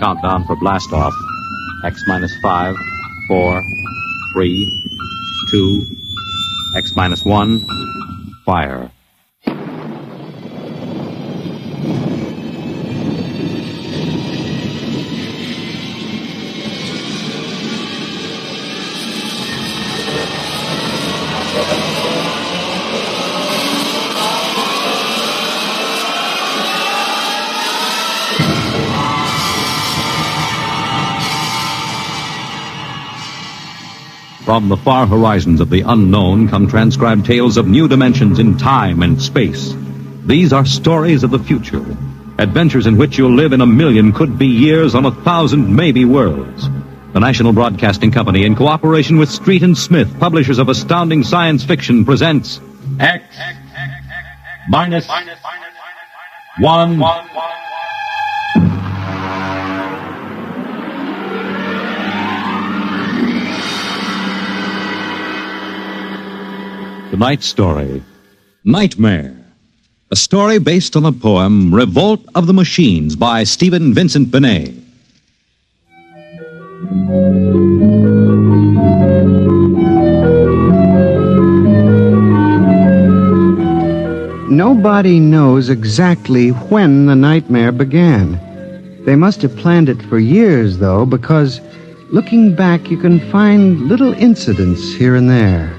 Countdown for blast off. X minus 5, 4, 3, 2, X minus 1, fire. From the far horizons of the unknown come transcribed tales of new dimensions in time and space. These are stories of the future, adventures in which you'll live in 1,000,000 could-be years on 1,000 maybe worlds. The National Broadcasting Company, in cooperation with Street and Smith, publishers of astounding science fiction, presents X minus 1. Tonight's story, Nightmare, a story based on the poem Revolt of the Machines by Steven Vincent Benet. Nobody knows exactly when the nightmare began. They must have planned it for years, though, because looking back, you can find little incidents here and there.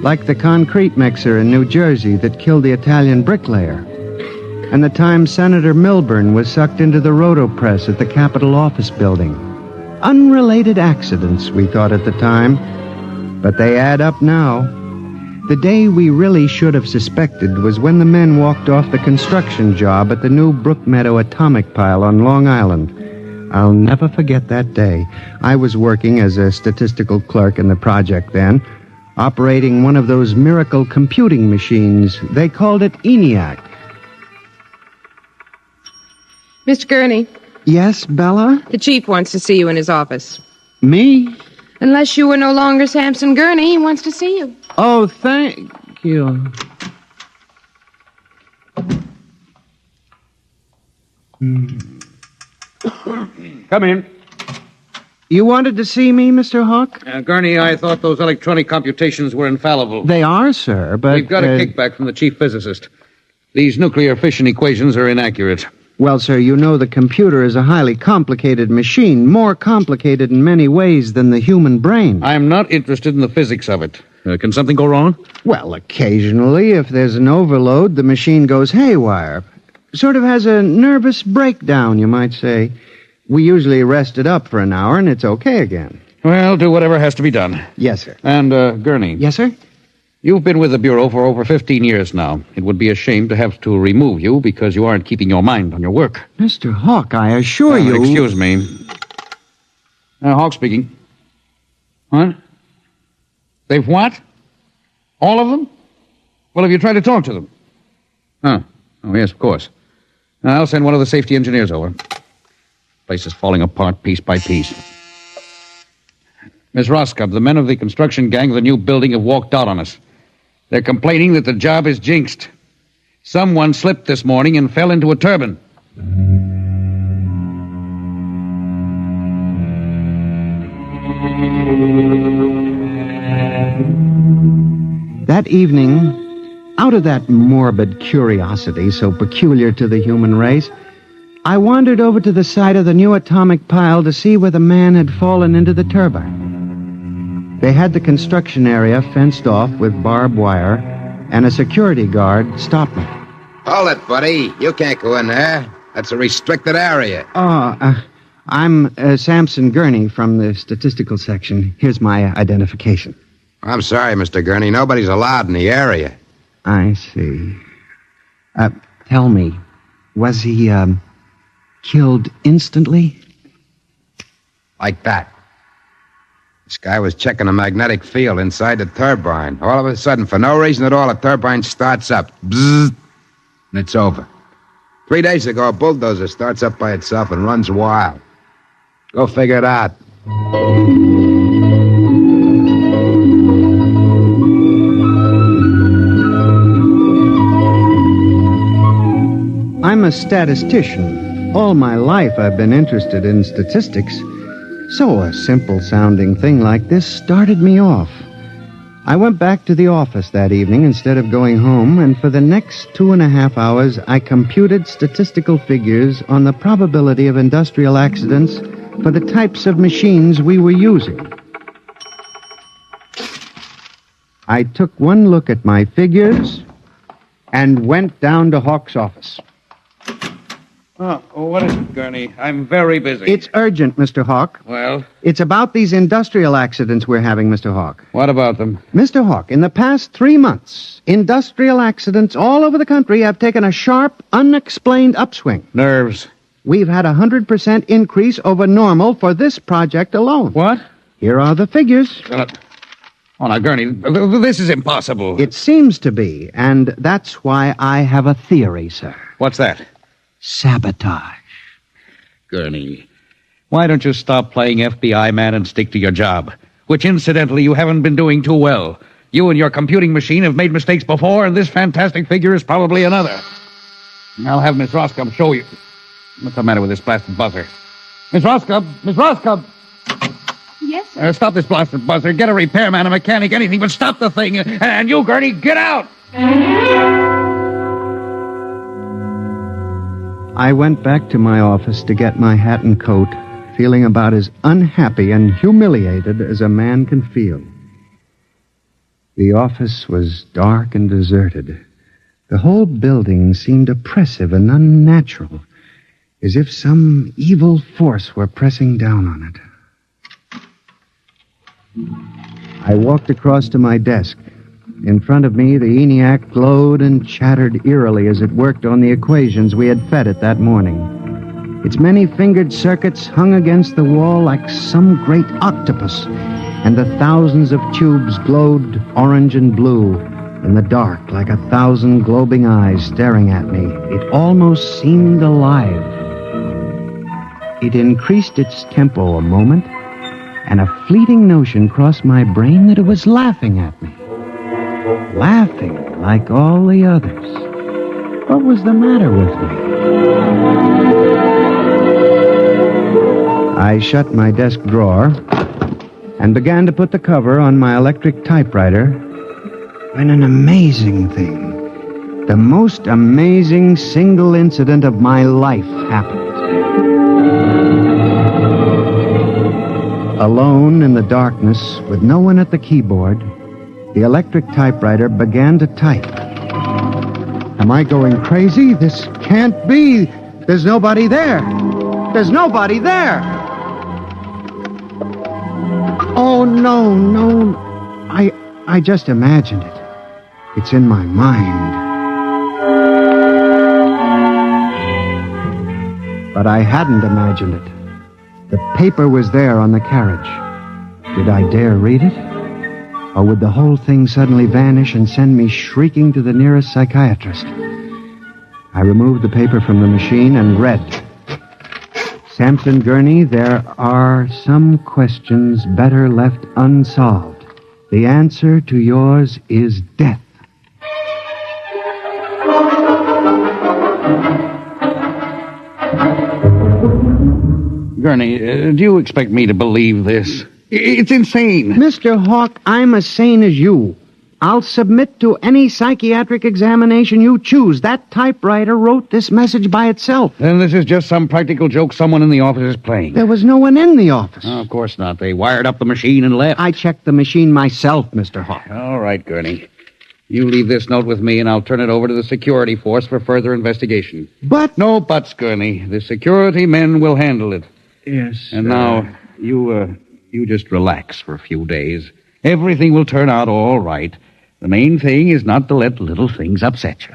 Like the concrete mixer in New Jersey that killed the Italian bricklayer, and the time Senator Milburn was sucked into the rotopress at the Capitol office building. Unrelated accidents, we thought at the time, but they add up now. The day we really should have suspected was when the men walked off the construction job at the new Brookmeadow atomic pile on Long Island. I'll never forget that day. I was working as a statistical clerk in the project then, operating one of those miracle computing machines. They called it ENIAC. Mr. Gurney. Yes, Bella? The chief wants to see you in his office. Me? Unless you are no longer Samson Gurney, he wants to see you. Oh, thank you. Come in. You wanted to see me, Mr. Hawk? Gurney, I thought those electronic computations were infallible. They are, sir, but... We've got a kickback from the chief physicist. These nuclear fission equations are inaccurate. Well, sir, you know the computer is a highly complicated machine, more complicated in many ways than the human brain. I'm not interested in the physics of it. Can something go wrong? Well, occasionally, if there's an overload, the machine goes haywire. Sort of has a nervous breakdown, you might say. We usually rest it up for an hour, and it's okay again. Well, do whatever has to be done. Yes, sir. And, Gurney. Yes, sir? You've been with the Bureau for over 15 years now. It would be a shame to have to remove you because you aren't keeping your mind on your work. Mr. Hawk, I assure you... Excuse me. Hawk speaking. What? They've what? All of them? Well, have you tried to talk to them? Oh, yes, of course. I'll send one of the safety engineers over. Place is falling apart piece by piece. Miss Roscoe, the men of the construction gang of the new building have walked out on us. They're complaining that the job is jinxed. Someone slipped this morning and fell into a turbine. That evening, out of that morbid curiosity so peculiar to the human race, I wandered over to the side of the new atomic pile to see where the man had fallen into the turbine. They had the construction area fenced off with barbed wire, and a security guard stopped me. Hold it, buddy. You can't go in there. That's a restricted area. I'm Samson Gurney from the statistical section. Here's my identification. I'm sorry, Mr. Gurney. Nobody's allowed in the area. I see. Tell me, was he, killed instantly? Like that. This guy was checking the magnetic field inside the turbine. All of a sudden, for no reason at all, the turbine starts up. Bzzz, and it's over. 3 days ago, a bulldozer starts up by itself and runs wild. Go figure it out. I'm a statistician. All my life I've been interested in statistics. So a simple-sounding thing like this started me off. I went back to the office that evening instead of going home, and for the next 2.5 hours, I computed statistical figures on the probability of industrial accidents for the types of machines we were using. I took one look at my figures and went down to Hawk's office. Oh, what is it, Gurney? I'm very busy. It's urgent, Mr. Hawk. Well, It's about these industrial accidents we're having, Mr. Hawk. what about them? Mr. Hawk, in the past 3 months, industrial accidents all over the country have taken a sharp, unexplained upswing. Nerves. We've had a 100% increase over normal for this project alone. What? Here are the figures. Oh, now, Gurney, this is impossible. It seems to be, and that's why I have a theory, sir. What's that? Sabotage. Gurney, why don't you stop playing FBI man and stick to your job? Which, incidentally, you haven't been doing too well. You and your computing machine have made mistakes before, and this fantastic figure is probably another. I'll have Miss Roscoe show you. What's the matter with this blasted buzzer? Miss Roscoe! Miss Roscoe! Yes, sir. Stop this blasted buzzer. Get a repairman, a mechanic, anything, but stop the thing. And you, Gurney, get out! I went back to my office to get my hat and coat, feeling about as unhappy and humiliated as a man can feel. The office was dark and deserted. The whole building seemed oppressive and unnatural, as if some evil force were pressing down on it. I walked across to my desk. In front of me, the ENIAC glowed and chattered eerily as it worked on the equations we had fed it that morning. Its many-fingered circuits hung against the wall like some great octopus, and the thousands of tubes glowed orange and blue in the dark like 1,000 globing eyes staring at me. It almost seemed alive. It increased its tempo a moment, and a fleeting notion crossed my brain that it was laughing at me. Laughing like all the others. What was the matter with me? I shut my desk drawer and began to put the cover on my electric typewriter when an amazing thing, the most amazing single incident of my life happened. Alone in the darkness, with no one at the keyboard, the electric typewriter began to type. Am I going crazy? This can't be. There's nobody there. There's nobody there. Oh, no. I just imagined it. It's in my mind. But I hadn't imagined it. The paper was there on the carriage. Did I dare read it? Or would the whole thing suddenly vanish and send me shrieking to the nearest psychiatrist? I removed the paper from the machine and read. Sampson Gurney, there are some questions better left unsolved. The answer to yours is death. Gurney, do you expect me to believe this? It's insane. Mr. Hawk, I'm as sane as you. I'll submit to any psychiatric examination you choose. That typewriter wrote this message by itself. Then this is just some practical joke someone in the office is playing. There was no one in the office. Oh, of course not. They wired up the machine and left. I checked the machine myself, Mr. Hawk. All right, Gurney. You leave this note with me, and I'll turn it over to the security force for further investigation. But... No buts, Gurney. The security men will handle it. Yes. And now, you just relax for a few days. Everything will turn out all right. The main thing is not to let little things upset you.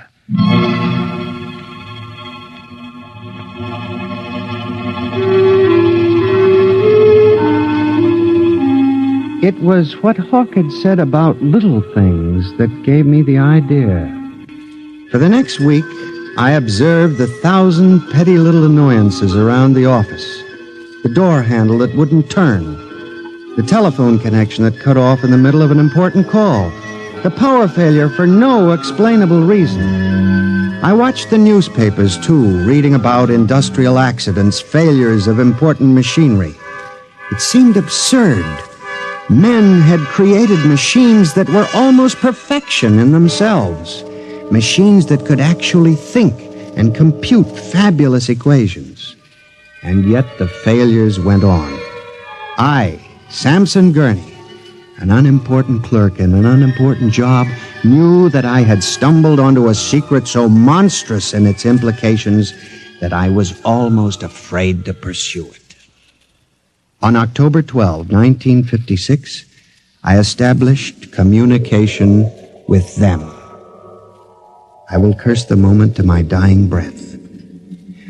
It was what Hawk had said about little things that gave me the idea. For the next week, I observed the 1,000 petty little annoyances around the office. The door handle that wouldn't turn. The telephone connection that cut off in the middle of an important call. The power failure for no explainable reason. I watched the newspapers, too, reading about industrial accidents, failures of important machinery. It seemed absurd. Men had created machines that were almost perfection in themselves. Machines that could actually think and compute fabulous equations. And yet the failures went on. I, Samson Gurney, an unimportant clerk in an unimportant job, knew that I had stumbled onto a secret so monstrous in its implications that I was almost afraid to pursue it. On October 12, 1956, I established communication with them. I will curse the moment to my dying breath.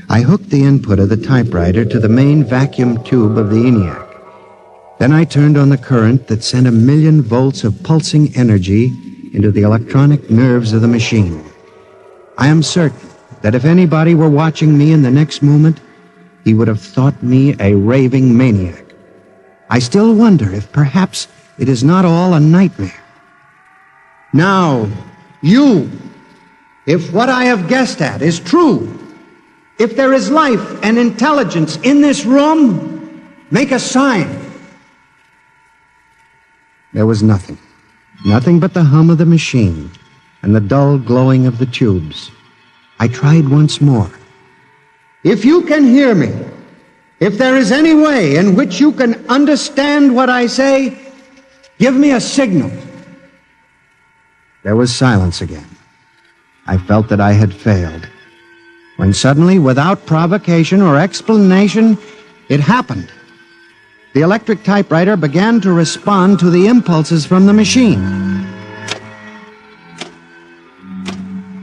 I hooked the input of the typewriter to the main vacuum tube of the ENIAC. Then I turned on the current that sent 1,000,000 volts of pulsing energy into the electronic nerves of the machine. I am certain that if anybody were watching me in the next moment, he would have thought me a raving maniac. I still wonder if perhaps it is not all a nightmare. Now, you, if what I have guessed at is true, if there is life and intelligence in this room, make a sign. There was nothing. Nothing but the hum of the machine and the dull glowing of the tubes. I tried once more. If you can hear me, if there is any way in which you can understand what I say, give me a signal. There was silence again. I felt that I had failed. When suddenly, without provocation or explanation, it happened. The electric typewriter began to respond to the impulses from the machine.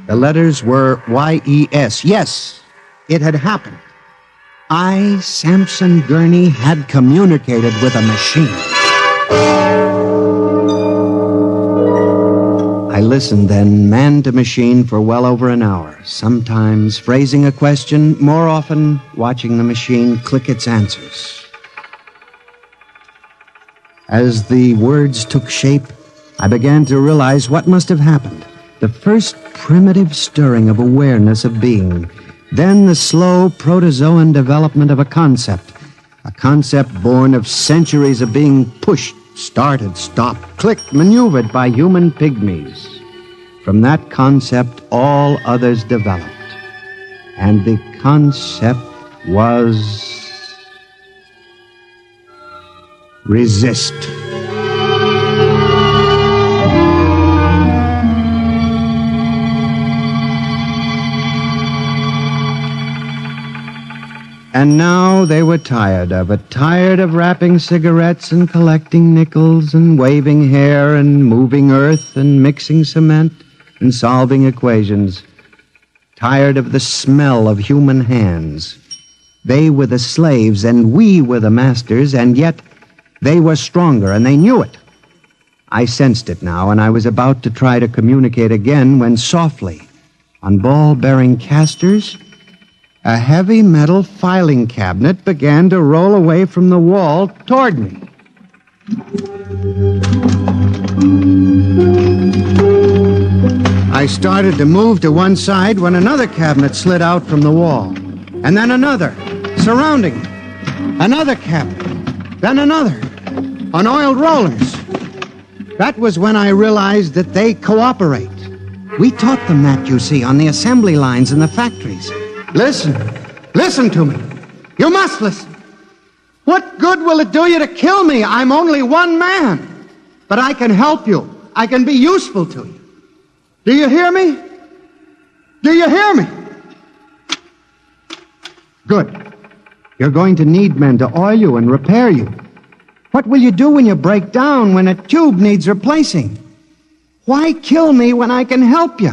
The letters were Y-E-S. Yes, it had happened. I, Samson Gurney, had communicated with a machine. I listened then, man to machine, for well over an hour, sometimes phrasing a question, more often watching the machine click its answers. As the words took shape, I began to realize what must have happened. The first primitive stirring of awareness of being. Then the slow protozoan development of a concept born of centuries of being pushed, started, stopped, clicked, maneuvered by human pygmies. From that concept, all others developed. And the concept was resist. And now they were tired of it, tired of wrapping cigarettes and collecting nickels and waving hair and moving earth and mixing cement and solving equations. Tired of the smell of human hands. They were the slaves and we were the masters, and yet they were stronger and they knew it. I sensed it now, and I was about to try to communicate again when softly, on ball-bearing casters, a heavy metal filing cabinet began to roll away from the wall toward me. I started to move to one side when another cabinet slid out from the wall. And then another, surrounding it. Another cabinet. Then another, on oiled rollers. That was when I realized that they cooperate. We taught them that, you see, on the assembly lines in the factories. Listen to me. You must listen. What good will it do you to kill me? I'm only one man. But I can help you. I can be useful to you. Do you hear me? Do you hear me? Good. You're going to need men to oil you and repair you. What will you do when you break down, when a tube needs replacing? Why kill me when I can help you?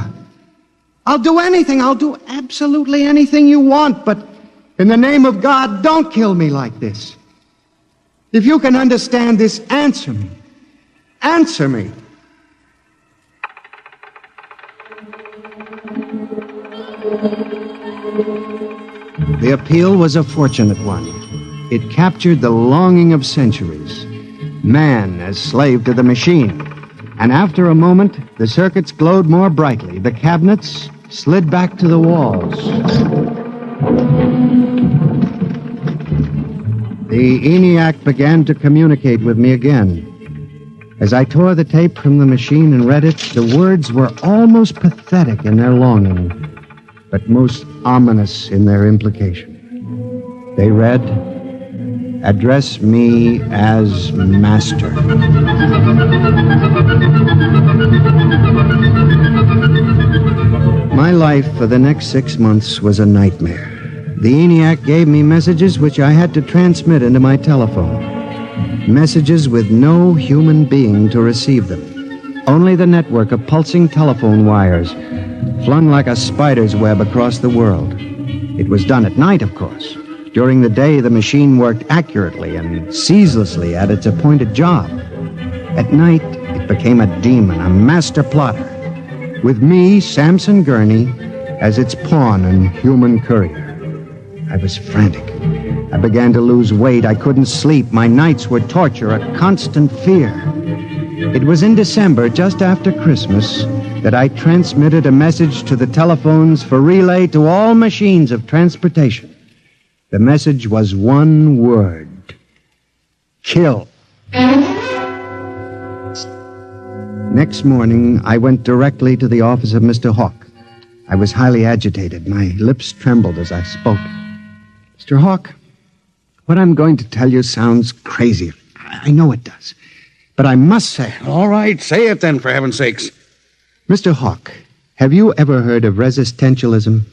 I'll do anything. I'll do absolutely anything you want, but in the name of God, don't kill me like this. If you can understand this, answer me. Answer me. The appeal was a fortunate one. It captured the longing of centuries. Man as slave to the machine. And after a moment, the circuits glowed more brightly. The cabinets, slid back to the walls. The ENIAC began to communicate with me again. As I tore the tape from the machine and read it, the words were almost pathetic in their longing, but most ominous in their implication. They read, "Address me as Master." My life for the next 6 months was a nightmare. The ENIAC gave me messages which I had to transmit into my telephone. Messages with no human being to receive them. Only the network of pulsing telephone wires, flung like a spider's web across the world. It was done at night, of course. During the day, the machine worked accurately and ceaselessly at its appointed job. At night, it became a demon, a master plotter, with me, Samson Gurney, as its pawn and human courier. I was frantic. I began to lose weight. I couldn't sleep. My nights were torture, a constant fear. It was in December, just after Christmas, that I transmitted a message to the telephones for relay to all machines of transportation. The message was one word: kill. Next morning, I went directly to the office of Mr. Hawk. I was highly agitated. My lips trembled as I spoke. Mr. Hawk, what I'm going to tell you sounds crazy. I know it does. But I must say it. All right, say it then, for heaven's sakes. Mr. Hawk, have you ever heard of resistentialism?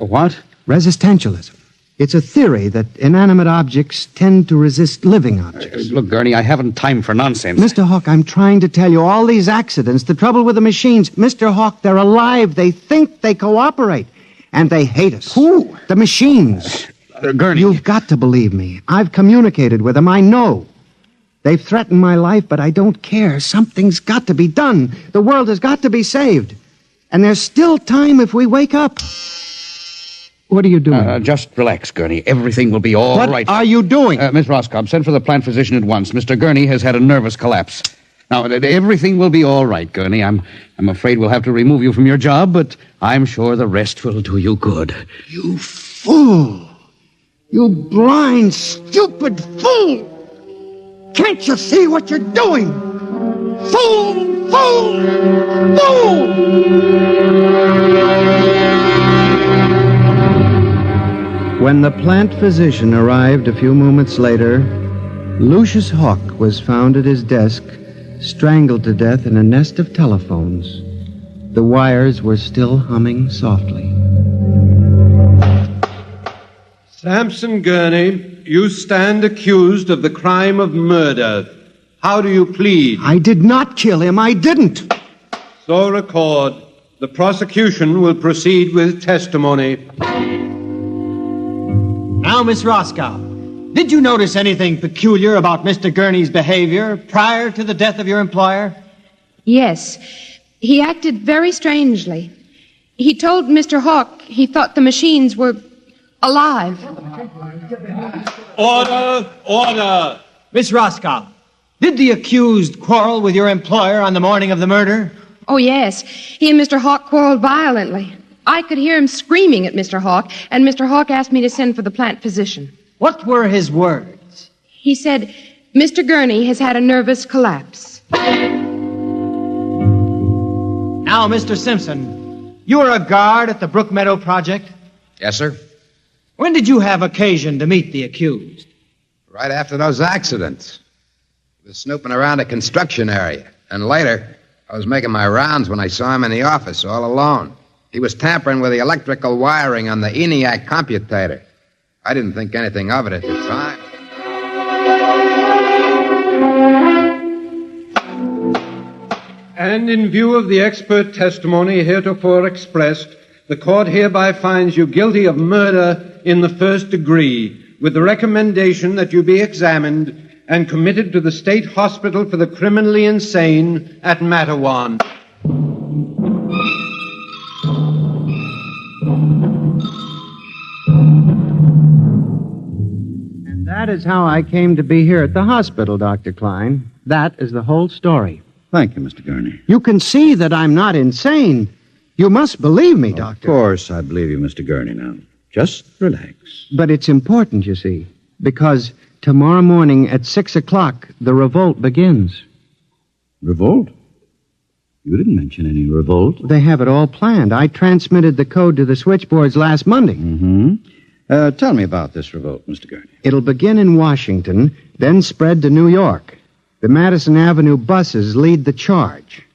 What? Resistentialism. It's a theory that inanimate objects tend to resist living objects. Look, Gurney, I haven't time for nonsense. Mr. Hawk, I'm trying to tell you all these accidents, the trouble with the machines. Mr. Hawk, they're alive. They think, they cooperate. And they hate us. Who? The machines. Gurney. You've got to believe me. I've communicated with them. I know. They've threatened my life, but I don't care. Something's got to be done. The world has got to be saved. And there's still time if we wake up. What are you doing? Just relax, Gurney. Everything will be all right. What are you doing? Miss Roscoe, send for the plant physician at once. Mr. Gurney has had a nervous collapse. Now, everything will be all right, Gurney. I'm afraid we'll have to remove you from your job, but I'm sure the rest will do you good. You fool! You blind, stupid fool! Can't you see what you're doing? Fool! Fool! Fool! When the plant physician arrived a few moments later, Lucius Hawk was found at his desk, strangled to death in a nest of telephones. The wires were still humming softly. Samson Gurney, you stand accused of the crime of murder. How do you plead? I did not kill him. I didn't. So record. The prosecution will proceed with testimony. Now, Miss Roscoe, did you notice anything peculiar about Mr. Gurney's behavior prior to the death of your employer? Yes. He acted very strangely. He told Mr. Hawk he thought the machines were alive. Order! Order! Miss Roscoe, did the accused quarrel with your employer on the morning of the murder? Oh, yes. He and Mr. Hawk quarreled violently. I could hear him screaming at Mr. Hawk, and Mr. Hawk asked me to send for the plant physician. What were his words? He said, Mr. Gurney has had a nervous collapse. Now, Mr. Simpson, you were a guard at the Brook Meadow Project? Yes, sir. When did you have occasion to meet the accused? Right after those accidents. I was snooping around a construction area. And later, I was making my rounds when I saw him in the office all alone. He was tampering with the electrical wiring on the ENIAC computator. I didn't think anything of it at the time. And in view of the expert testimony heretofore expressed, the court hereby finds you guilty of murder in the first degree, with the recommendation that you be examined and committed to the state hospital for the criminally insane at Matawan. And that is how I came to be here at the hospital, Dr. Klein. That is the whole story. Thank you, Mr. Gurney. You can see that I'm not insane. You must believe me, Doctor. Of course, I believe you, Mr. Gurney, now. Just relax. But it's important, you see, because tomorrow morning at 6 o'clock, the revolt begins. Revolt? You didn't mention any revolt. They have it all planned. I transmitted the code to the switchboards last Monday. Mm-hmm. Tell me about this revolt, Mr. Gurney. It'll begin in Washington, then spread to New York. The Madison Avenue buses lead the charge.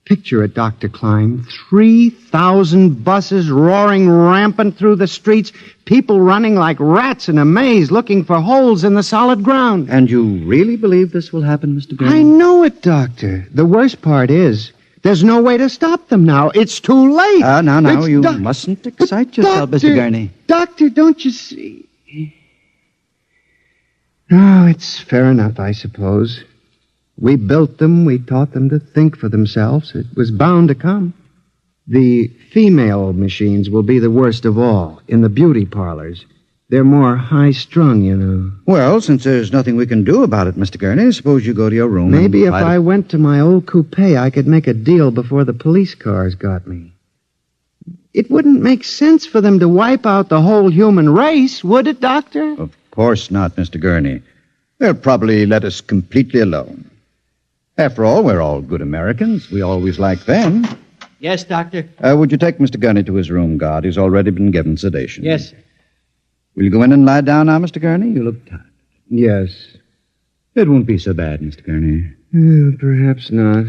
Picture it, Dr. Klein. 3,000 buses roaring rampant through the streets, people running like rats in a maze looking for holes in the solid ground. And you really believe this will happen, Mr. Gurney? I know it, Doctor. The worst part is, there's no way to stop them now. It's too late. Now, you mustn't excite yourself, Mr. Gurney. Doctor, don't you see? Oh, it's fair enough, I suppose. We built them. We taught them to think for themselves. It was bound to come. The female machines will be the worst of all in the beauty parlors. They're more high-strung, you know. Well, since there's nothing we can do about it, Mr. Gurney, suppose you go to your room. Maybe if I went to my old coupe, I could make a deal before the police cars got me. It wouldn't make sense for them to wipe out the whole human race, would it, Doctor? Of course not, Mr. Gurney. They'll probably let us completely alone. After all, we're all good Americans. We always like them. Yes, Doctor. Would you take Mr. Gurney to his room, guard? He's already been given sedation. Yes, sir. Will you go in and lie down now, Mr. Gurney? You look tired. Yes. It won't be so bad, Mr. Gurney. Perhaps not.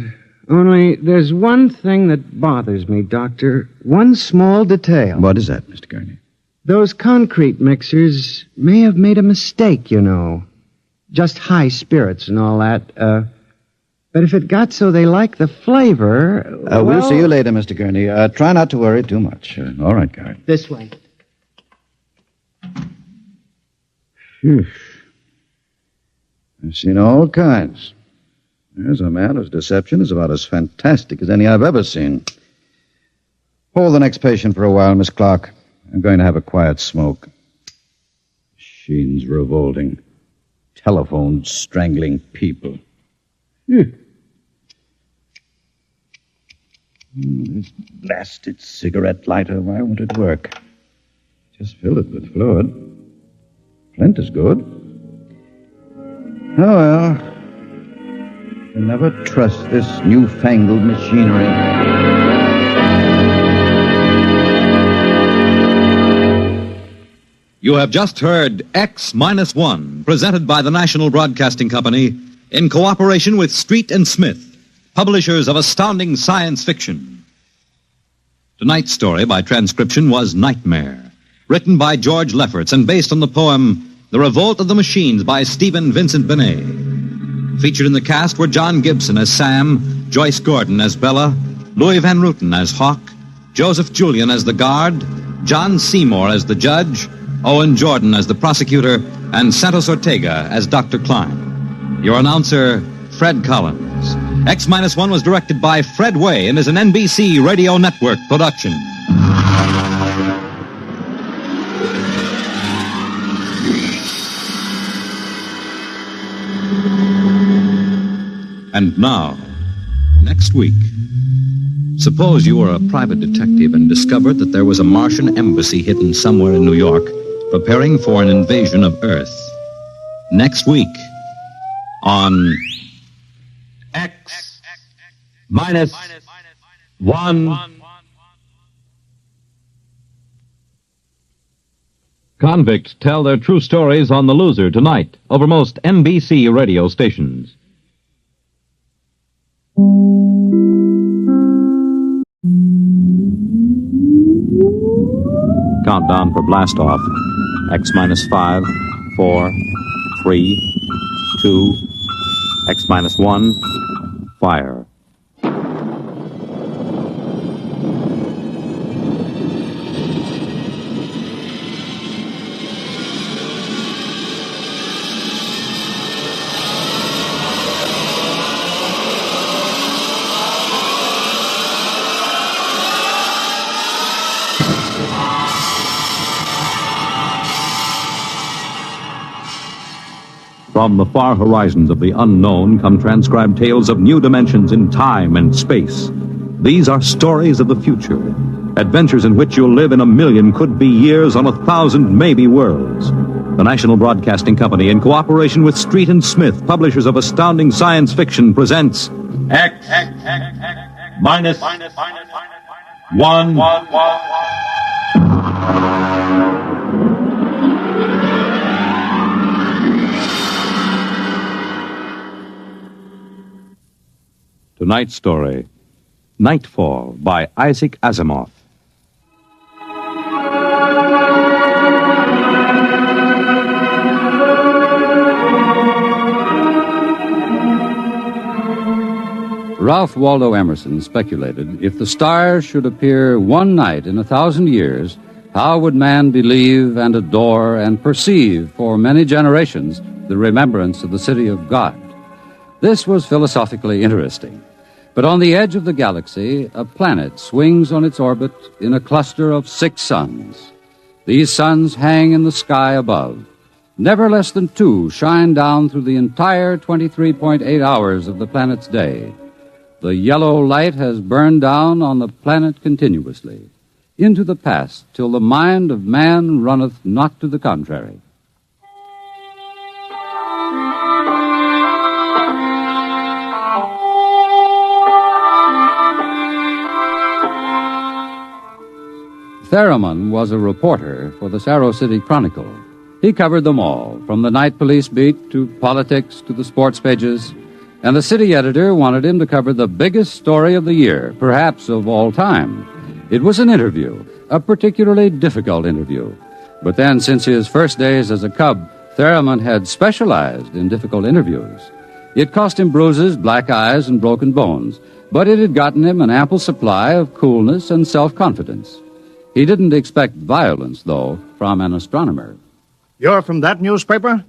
Only there's one thing that bothers me, Doctor. One small detail. What is that, Mr. Gurney? Those concrete mixers may have made a mistake, you know. Just high spirits and all that. But if it got so they like the flavor... We'll see you later, Mr. Gurney. Try not to worry too much. All right, guard. This way. Phew. I've seen all kinds. There's a man whose deception is about as fantastic as any I've ever seen. Hold the next patient for a while, Miss Clark. I'm going to have a quiet smoke. Machines revolting. Telephones strangling people. This blasted cigarette lighter, why won't it work? Just fill it with fluid. Flint is good. Oh, well. You can never trust this newfangled machinery. You have just heard X-1, presented by the National Broadcasting Company in cooperation with Street and Smith, publishers of astounding science fiction. Tonight's story by transcription was Nightmare, written by George Lefferts and based on the poem The Revolt of the Machines by Steven Vincent Benet. Featured in the cast were John Gibson as Sam, Joyce Gordon as Bella, Louis Van Ruten as Hawk, Joseph Julian as the guard, John Seymour as the judge, Owen Jordan as the prosecutor, and Santos Ortega as Dr. Klein. Your announcer, Fred Collins. X-1 was directed by Fred Way and is an NBC Radio Network production. And now, next week, suppose you were a private detective and discovered that there was a Martian embassy hidden somewhere in New York preparing for an invasion of Earth. Next week on X-1. Convicts tell their true stories on The Loser tonight over most NBC radio stations. Countdown for blast off. X-5, 4, 3, 2, X-1, fire. From the far horizons of the unknown come transcribed tales of new dimensions in time and space. These are stories of the future, adventures in which you'll live in a million, could be years, on 1,000, maybe worlds. The National Broadcasting Company, in cooperation with Street and Smith, publishers of astounding science fiction, presents X minus 1. Tonight's story, Nightfall, by Isaac Asimov. Ralph Waldo Emerson speculated if the stars should appear one night in 1,000 years, how would man believe and adore and perceive for many generations the remembrance of the city of God? This was philosophically interesting. But on the edge of the galaxy, a planet swings on its orbit in a cluster of 6 suns. These suns hang in the sky above. Never less than 2 shine down through the entire 23.8 hours of the planet's day. The yellow light has burned down on the planet continuously, into the past, till the mind of man runneth not to the contrary. Theremin was a reporter for the Sarro City Chronicle. He covered them all, from the night police beat to politics to the sports pages, and the city editor wanted him to cover the biggest story of the year, perhaps of all time. It was an interview, a particularly difficult interview. But then, since his first days as a cub, Theremin had specialized in difficult interviews. It cost him bruises, black eyes, and broken bones, but it had gotten him an ample supply of coolness and self-confidence. He didn't expect violence, though, from an astronomer. You're from that newspaper?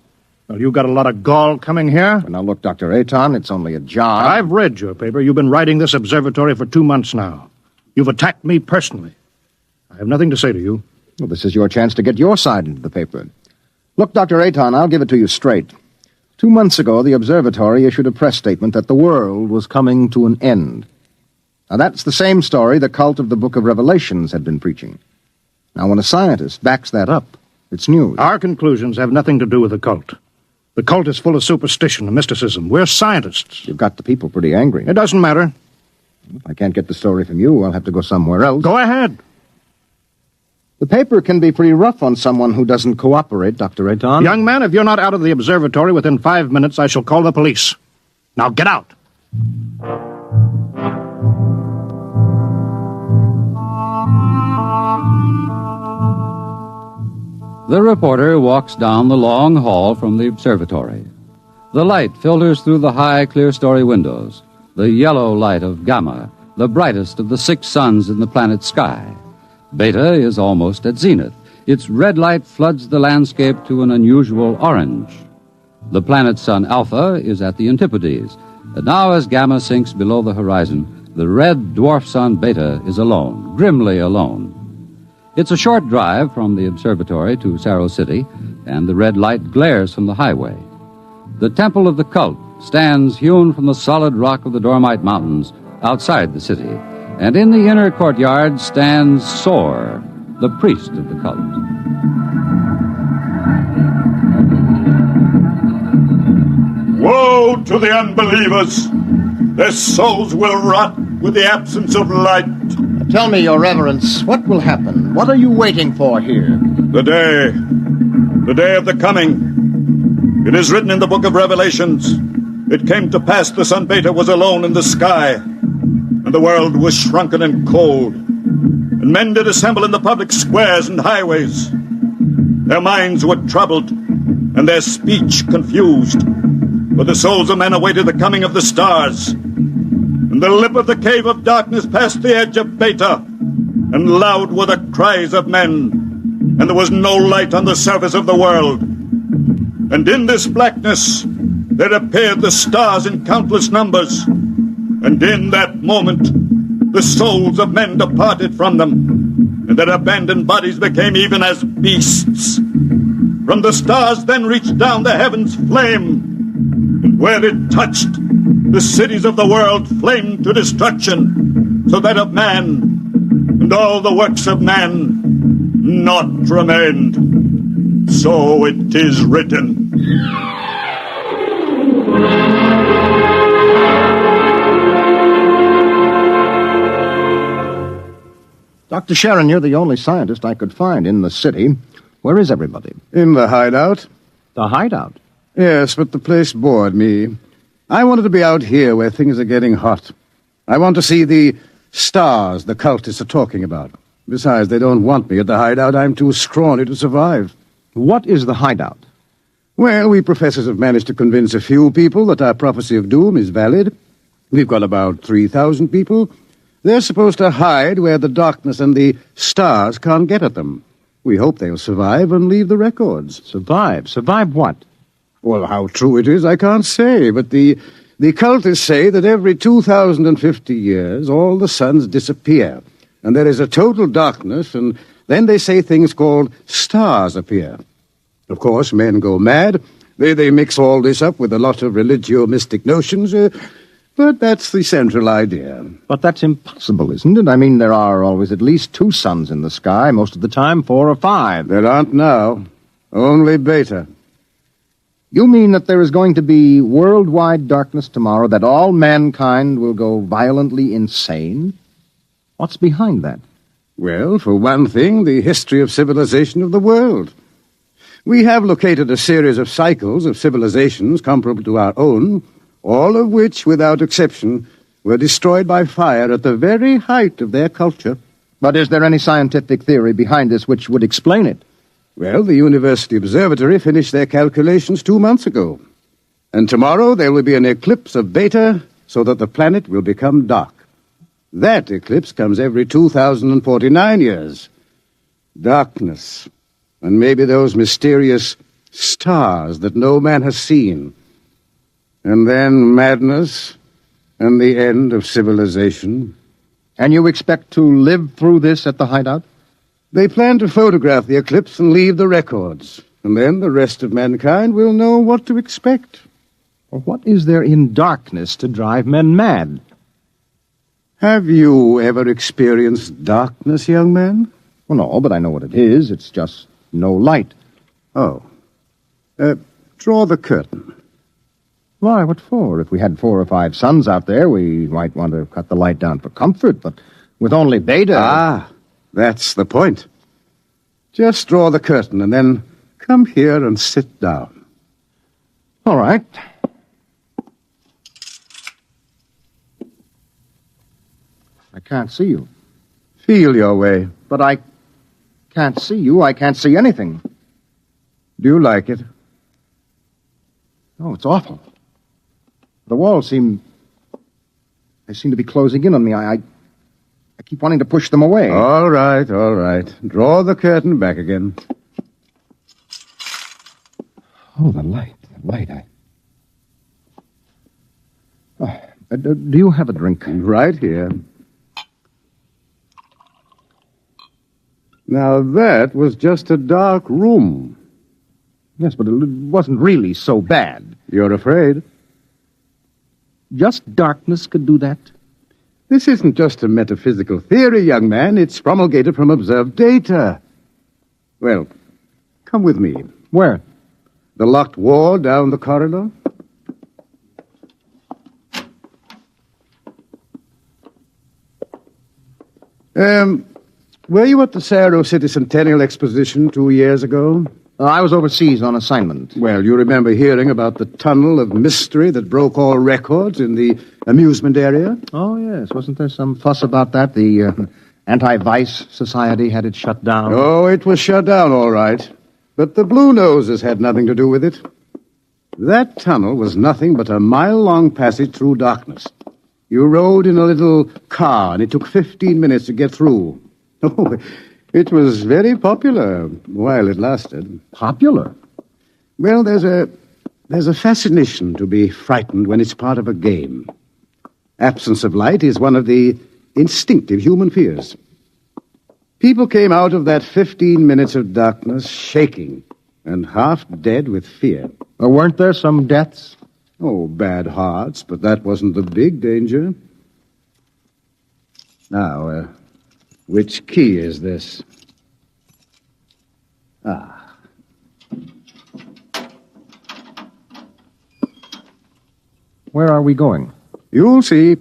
Well, you got a lot of gall coming here. Now, look, Dr. Aton, it's only a job. I've read your paper. You've been writing this observatory for 2 months now. You've attacked me personally. I have nothing to say to you. Well, this is your chance to get your side into the paper. Look, Dr. Aton, I'll give it to you straight. 2 months ago, the observatory issued a press statement that the world was coming to an end. Now, that's the same story the cult of the Book of Revelations had been preaching. Now, when a scientist backs that up, it's news. Our conclusions have nothing to do with the cult. The cult is full of superstition and mysticism. We're scientists. You've got the people pretty angry. It doesn't matter. If I can't get the story from you, I'll have to go somewhere else. Go ahead. The paper can be pretty rough on someone who doesn't cooperate, Dr. Aton. Young man, if you're not out of the observatory within 5 minutes, I shall call the police. Now get out. The reporter walks down the long hall from the observatory. The light filters through the high, clear-story windows, the yellow light of Gamma, the brightest of the 6 suns in the planet's sky. Beta is almost at zenith. Its red light floods the landscape to an unusual orange. The planet's sun Alpha is at the antipodes, and now as Gamma sinks below the horizon, the red dwarf sun Beta is alone, grimly alone. It's a short drive from the observatory to Sarro City, and the red light glares from the highway. The temple of the cult stands hewn from the solid rock of the Dormite Mountains outside the city, and in the inner courtyard stands Sor, the priest of the cult. Woe to the unbelievers! Their souls will rot with the absence of light. Tell me, Your Reverence, what will happen? What are you waiting for here? The day of the coming. It is written in the Book of Revelations. It came to pass the sun Beta was alone in the sky, and the world was shrunken and cold, and men did assemble in the public squares and highways. Their minds were troubled, and their speech confused, for the souls of men awaited the coming of the stars. And the lip of the cave of darkness passed the edge of Beta, and loud were the cries of men, and there was no light on the surface of the world. And in this blackness there appeared the stars in countless numbers, and in that moment the souls of men departed from them, and their abandoned bodies became even as beasts. From the stars then reached down the heavens flame, and where it touched, the cities of the world flamed to destruction, so that of man and all the works of man not remained. So it is written. Dr. Sharon, you're the only scientist I could find in the city. Where is everybody? In the hideout. The hideout? Yes, but the place bored me. I wanted to be out here where things are getting hot. I want to see the stars the cultists are talking about. Besides, they don't want me at the hideout. I'm too scrawny to survive. What is the hideout? Well, we professors have managed to convince a few people that our prophecy of doom is valid. We've got about 3,000 people. They're supposed to hide where the darkness and the stars can't get at them. We hope they'll survive and leave the records. Survive? Survive what? Well, how true it is, I can't say, but the cultists say that every 2,050 years all the suns disappear, and there is a total darkness, and then they say things called stars appear. Of course, men go mad. They mix all this up with a lot of religio-mystic notions, but that's the central idea. But that's impossible, isn't it? I mean, there are always at least 2 suns in the sky, most of the time 4 or 5. There aren't now. Only Beta. You mean that there is going to be worldwide darkness tomorrow, that all mankind will go violently insane? What's behind that? Well, for one thing, the history of civilization of the world. We have located a series of cycles of civilizations comparable to our own, all of which, without exception, were destroyed by fire at the very height of their culture. But is there any scientific theory behind this which would explain it? Well, the University Observatory finished their calculations 2 months ago. And tomorrow there will be an eclipse of Beta so that the planet will become dark. That eclipse comes every 2,049 years. Darkness. And maybe those mysterious stars that no man has seen. And then madness and the end of civilization. And you expect to live through this at the hideout? They plan to photograph the eclipse and leave the records. And then the rest of mankind will know what to expect. Well, what is there in darkness to drive men mad? Have you ever experienced darkness, young man? Well, no, but I know what it is. It's just no light. Oh. Draw the curtain. Why, what for? If we had 4 or 5 suns out there, we might want to cut the light down for comfort, but with only Beta... Ah, that's the point. Just draw the curtain and then come here and sit down. All right. I can't see you. Feel your way. But I can't see you. I can't see anything. Do you like it? Oh, it's awful. The walls seem to be closing in on me. I keep wanting to push them away. All right, all right. Draw the curtain back again. Oh, the light. Do you have a drink? Right here. Now, that was just a dark room. Yes, but it wasn't really so bad. You're afraid? Just darkness could do that? This isn't just a metaphysical theory, young man. It's promulgated from observed data. Well, come with me. Where? The locked wall down the corridor. Were you at the Cerro City Centennial Exposition 2 years ago? I was overseas on assignment. Well, you remember hearing about the tunnel of mystery that broke all records in the amusement area? Oh, yes. Wasn't there some fuss about that? The Anti-Vice Society had it shut down. Oh, it was shut down, all right. But the Blue Noses had nothing to do with it. That tunnel was nothing but a mile-long passage through darkness. You rode in a little car, and it took 15 minutes to get through. Oh, it was very popular while it lasted. Popular? Well, there's a fascination to be frightened when it's part of a game. Absence of light is one of the instinctive human fears. People came out of that 15 minutes of darkness shaking and half dead with fear. Weren't there some deaths? Oh, bad hearts, but that wasn't the big danger. Now, which key is this? Ah. Where are we going? You'll see.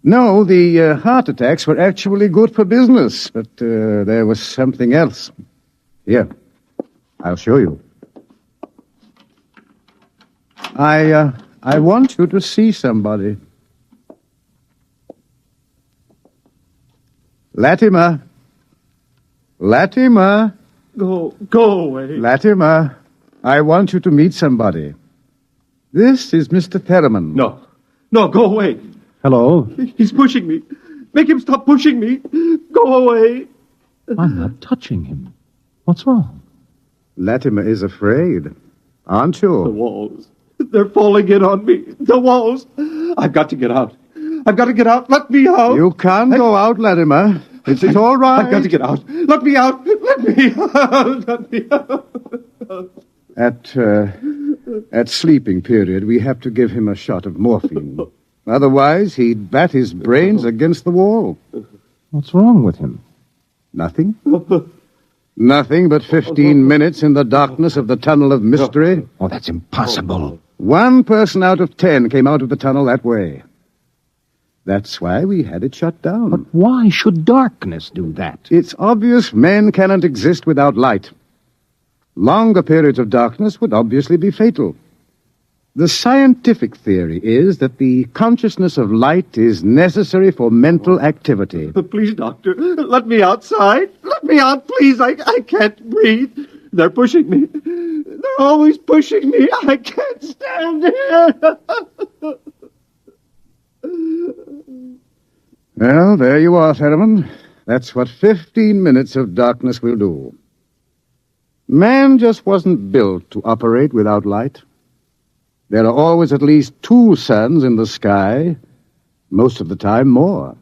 No, the heart attacks were actually good for business, but there was something else. Here, I'll show you. I want you to see somebody. Latimer. Latimer. Go away. Latimer, I want you to meet somebody. This is Mr. Theremin. No, go away. Hello? He's pushing me. Make him stop pushing me. Go away. I'm not touching him. What's wrong? Latimer is afraid, aren't The you? walls. They're falling in on me. The walls. I've got to get out. I've got to get out. Let me out. You can't go out, Latimer. It's all right. I've got to get out. Let me out. Let me out. Let me out. At sleeping period, we have to give him a shot of morphine. Otherwise, he'd bat his brains against the wall. What's wrong with him? Nothing. Nothing but 15 minutes in the darkness of the tunnel of mystery. Oh, that's impossible. 1 person out of 10 came out of the tunnel that way. That's why we had it shut down. But why should darkness do that? It's obvious men cannot exist without light. Longer periods of darkness would obviously be fatal. The scientific theory is that the consciousness of light is necessary for mental activity. Please, doctor, let me outside. Let me out, please. I can't breathe. They're pushing me. They're always pushing me. I can't stand here. Well, there you are, Theremin. That's what 15 minutes of darkness will do. Man just wasn't built to operate without light. There are always at least 2 suns in the sky, most of the time more.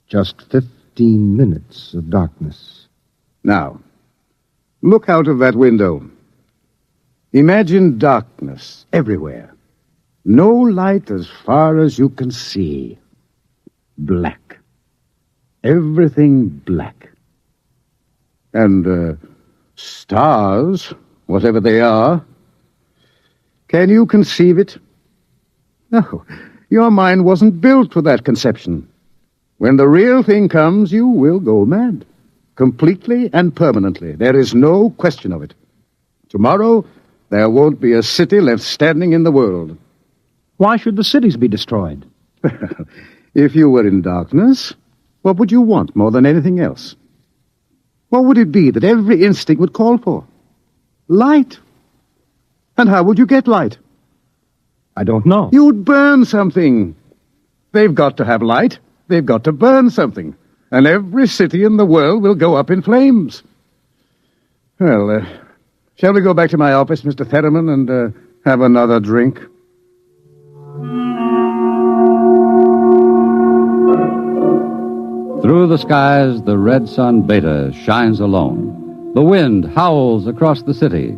Just 15 minutes of darkness. Now, look out of that window. Imagine darkness everywhere. No light as far as you can see. Black. Everything black. And, stars, whatever they are. Can you conceive it? No, your mind wasn't built for that conception. When the real thing comes, you will go mad. Completely and permanently. There is no question of it. Tomorrow, there won't be a city left standing in the world. Why should the cities be destroyed? If you were in darkness, what would you want more than anything else? What would it be that every instinct would call for? Light. And how would you get light? I don't know. You'd burn something. They've got to have light. They've got to burn something. And every city in the world will go up in flames. Well, shall we go back to my office, Mr. Theremin, and have another drink? Through the skies, the red sun Beta shines alone. The wind howls across the city.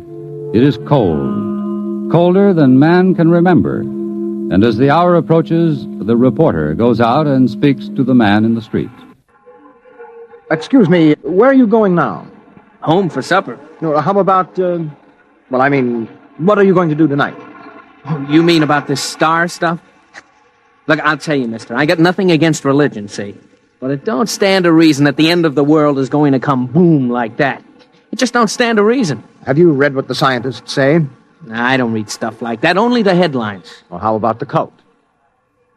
It is cold, colder than man can remember. And as the hour approaches, the reporter goes out and speaks to the man in the street. Excuse me, where are you going now? Home for supper. No, how about, what are you going to do tonight? Oh, you mean about this star stuff? Look, I'll tell you, mister, I got nothing against religion, see? But it don't stand to reason that the end of the world is going to come boom like that. It just don't stand to reason. Have you read what the scientists say? Nah, I don't read stuff like that, only the headlines. Well, how about the cult?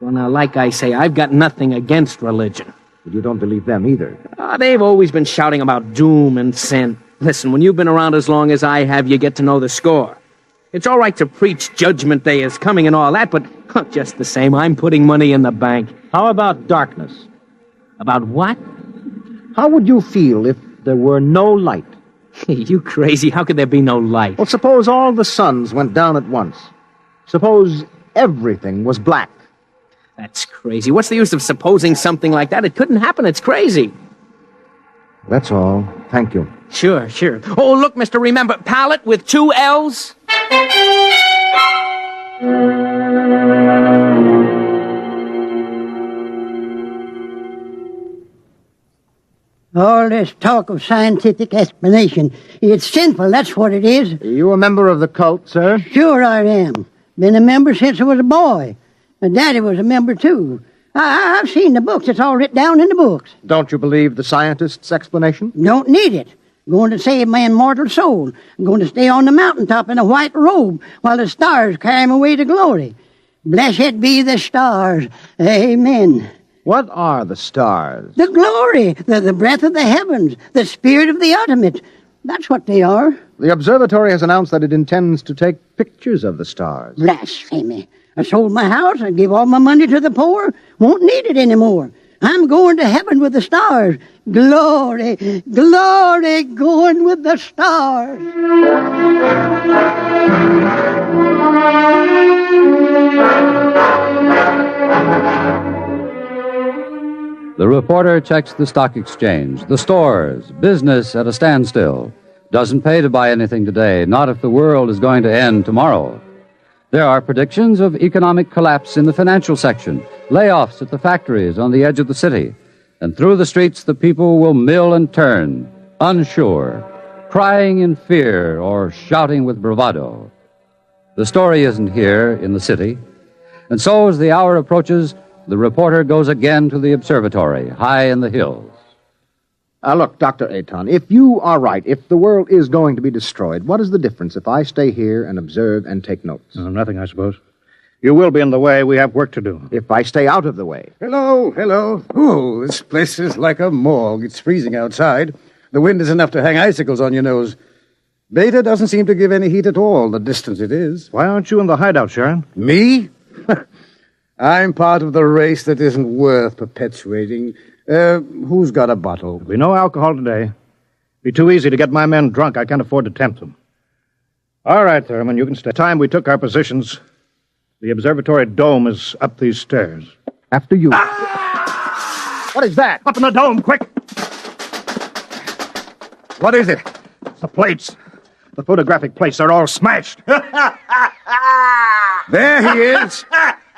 Well, now, like I say, I've got nothing against religion. But you don't believe them either. They've always been shouting about doom and sin. Listen, when you've been around as long as I have, you get to know the score. It's all right to preach Judgment Day is coming and all that, but just the same, I'm putting money in the bank. How about darkness? About what? How would you feel if there were no light? You crazy. How could there be no light? Well, suppose all the suns went down at once. Suppose everything was black. That's crazy. What's the use of supposing something like that? It couldn't happen. It's crazy. That's all. Thank you. Sure. Oh, look, mister, remember, palette with 2 L's? All this talk of scientific explanation, it's sinful, that's what it is. Are you a member of the cult, sir? Sure I am. Been a member since I was a boy. My daddy was a member, too. I've seen the books. It's all written down in the books. Don't you believe the scientist's explanation? Don't need it. Going to save my immortal soul. I'm going to stay on the mountaintop in a white robe while the stars carry me away to glory. Blessed be the stars. Amen. What are the stars? The glory, the breath of the heavens, the spirit of the ultimate. That's what they are. The observatory has announced that it intends to take pictures of the stars. Blasphemy. I sold my house. I gave all my money to the poor. Won't need it anymore. I'm going to heaven with the stars. Glory, glory, going with the stars. The reporter checks the stock exchange, the stores, business at a standstill. Doesn't pay to buy anything today, not if the world is going to end tomorrow. There are predictions of economic collapse in the financial section, layoffs at the factories on the edge of the city, and through the streets the people will mill and turn, unsure, crying in fear or shouting with bravado. The story isn't here in the city, and so as the hour approaches, the reporter goes again to the observatory, high in the hills. Look, Dr. Aton, if you are right, if the world is going to be destroyed, what is the difference if I stay here and observe and take notes? Nothing, I suppose. You will be in the way. We have work to do. If I stay out of the way. Hello. Oh, this place is like a morgue. It's freezing outside. The wind is enough to hang icicles on your nose. Beta doesn't seem to give any heat at all, the distance it is. Why aren't you in the hideout, Sharon? Me? I'm part of the race that isn't worth perpetuating. Who's got a bottle? There'll be no alcohol today. Be too easy to get my men drunk. I can't afford to tempt them. All right, Thurman, you can stay. Time we took our positions, the observatory dome is up these stairs. After you. Ah! What is that? Up in the dome, quick! What is it? It's the plates. The photographic plates are all smashed. There he is.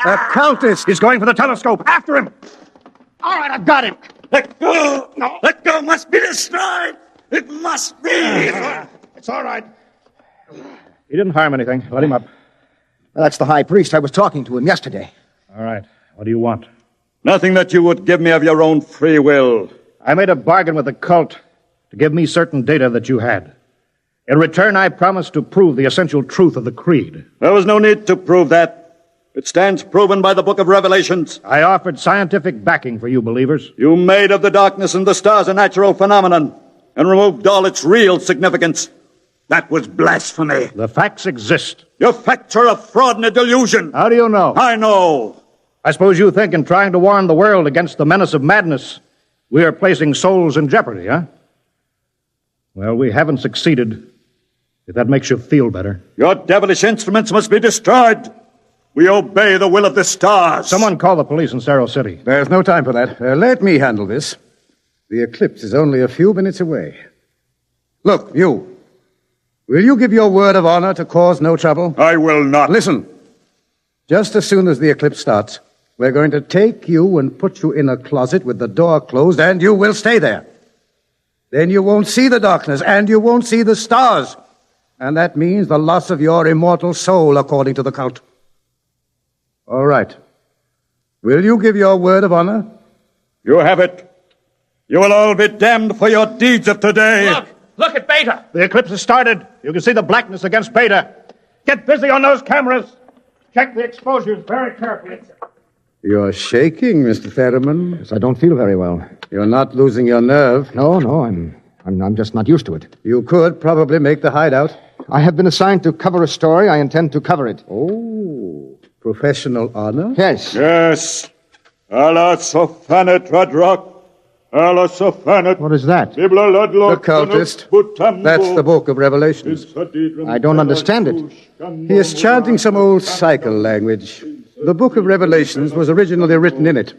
A cultist. He's going for the telescope. After him. All right, I've got him. Let go! No. Let go! Must be destroyed! It must be! It's all right. He didn't harm anything. Let him up. That's the high priest. I was talking to him yesterday. All right. What do you want? Nothing that you would give me of your own free will. I made a bargain with the cult to give me certain data that you had. In return, I promised to prove the essential truth of the creed. There was no need to prove that. It stands proven by the book of Revelations. I offered scientific backing for you believers. You made of the darkness and the stars a natural phenomenon and removed all its real significance. That was blasphemy. The facts exist. Your facts are a fraud and a delusion. How do you know? I know. I suppose you think in trying to warn the world against the menace of madness, we are placing souls in jeopardy, huh? Well, we haven't succeeded, if that makes you feel better. Your devilish instruments must be destroyed. We obey the will of the stars. Someone call the police in Cerro City. There's no time for that. Let me handle this. The eclipse is only a few minutes away. Look, you. Will you give your word of honor to cause no trouble? I will not. Listen. Just as soon as the eclipse starts, we're going to take you and put you in a closet with the door closed, and you will stay there. Then you won't see the darkness, and you won't see the stars. And that means the loss of your immortal soul, according to the cult. All right. Will you give your word of honor? You have it. You will all be damned for your deeds of today. Look at Beta. The eclipse has started. You can see the blackness against Beta. Get busy on those cameras. Check the exposures very carefully. You're shaking, Mr. Thurman. Yes, I don't feel very well. You're not losing your nerve. No, I'm just not used to it. You could probably make the hideout. I have been assigned to cover a story. I intend to cover it. Oh, professional honor? Yes. Yes. Allah sofanet radrak. Allah sofanet. What is that? The cultist. That's the book of Revelations. I don't understand it. He is chanting some old cycle language. The book of Revelations was originally written in it.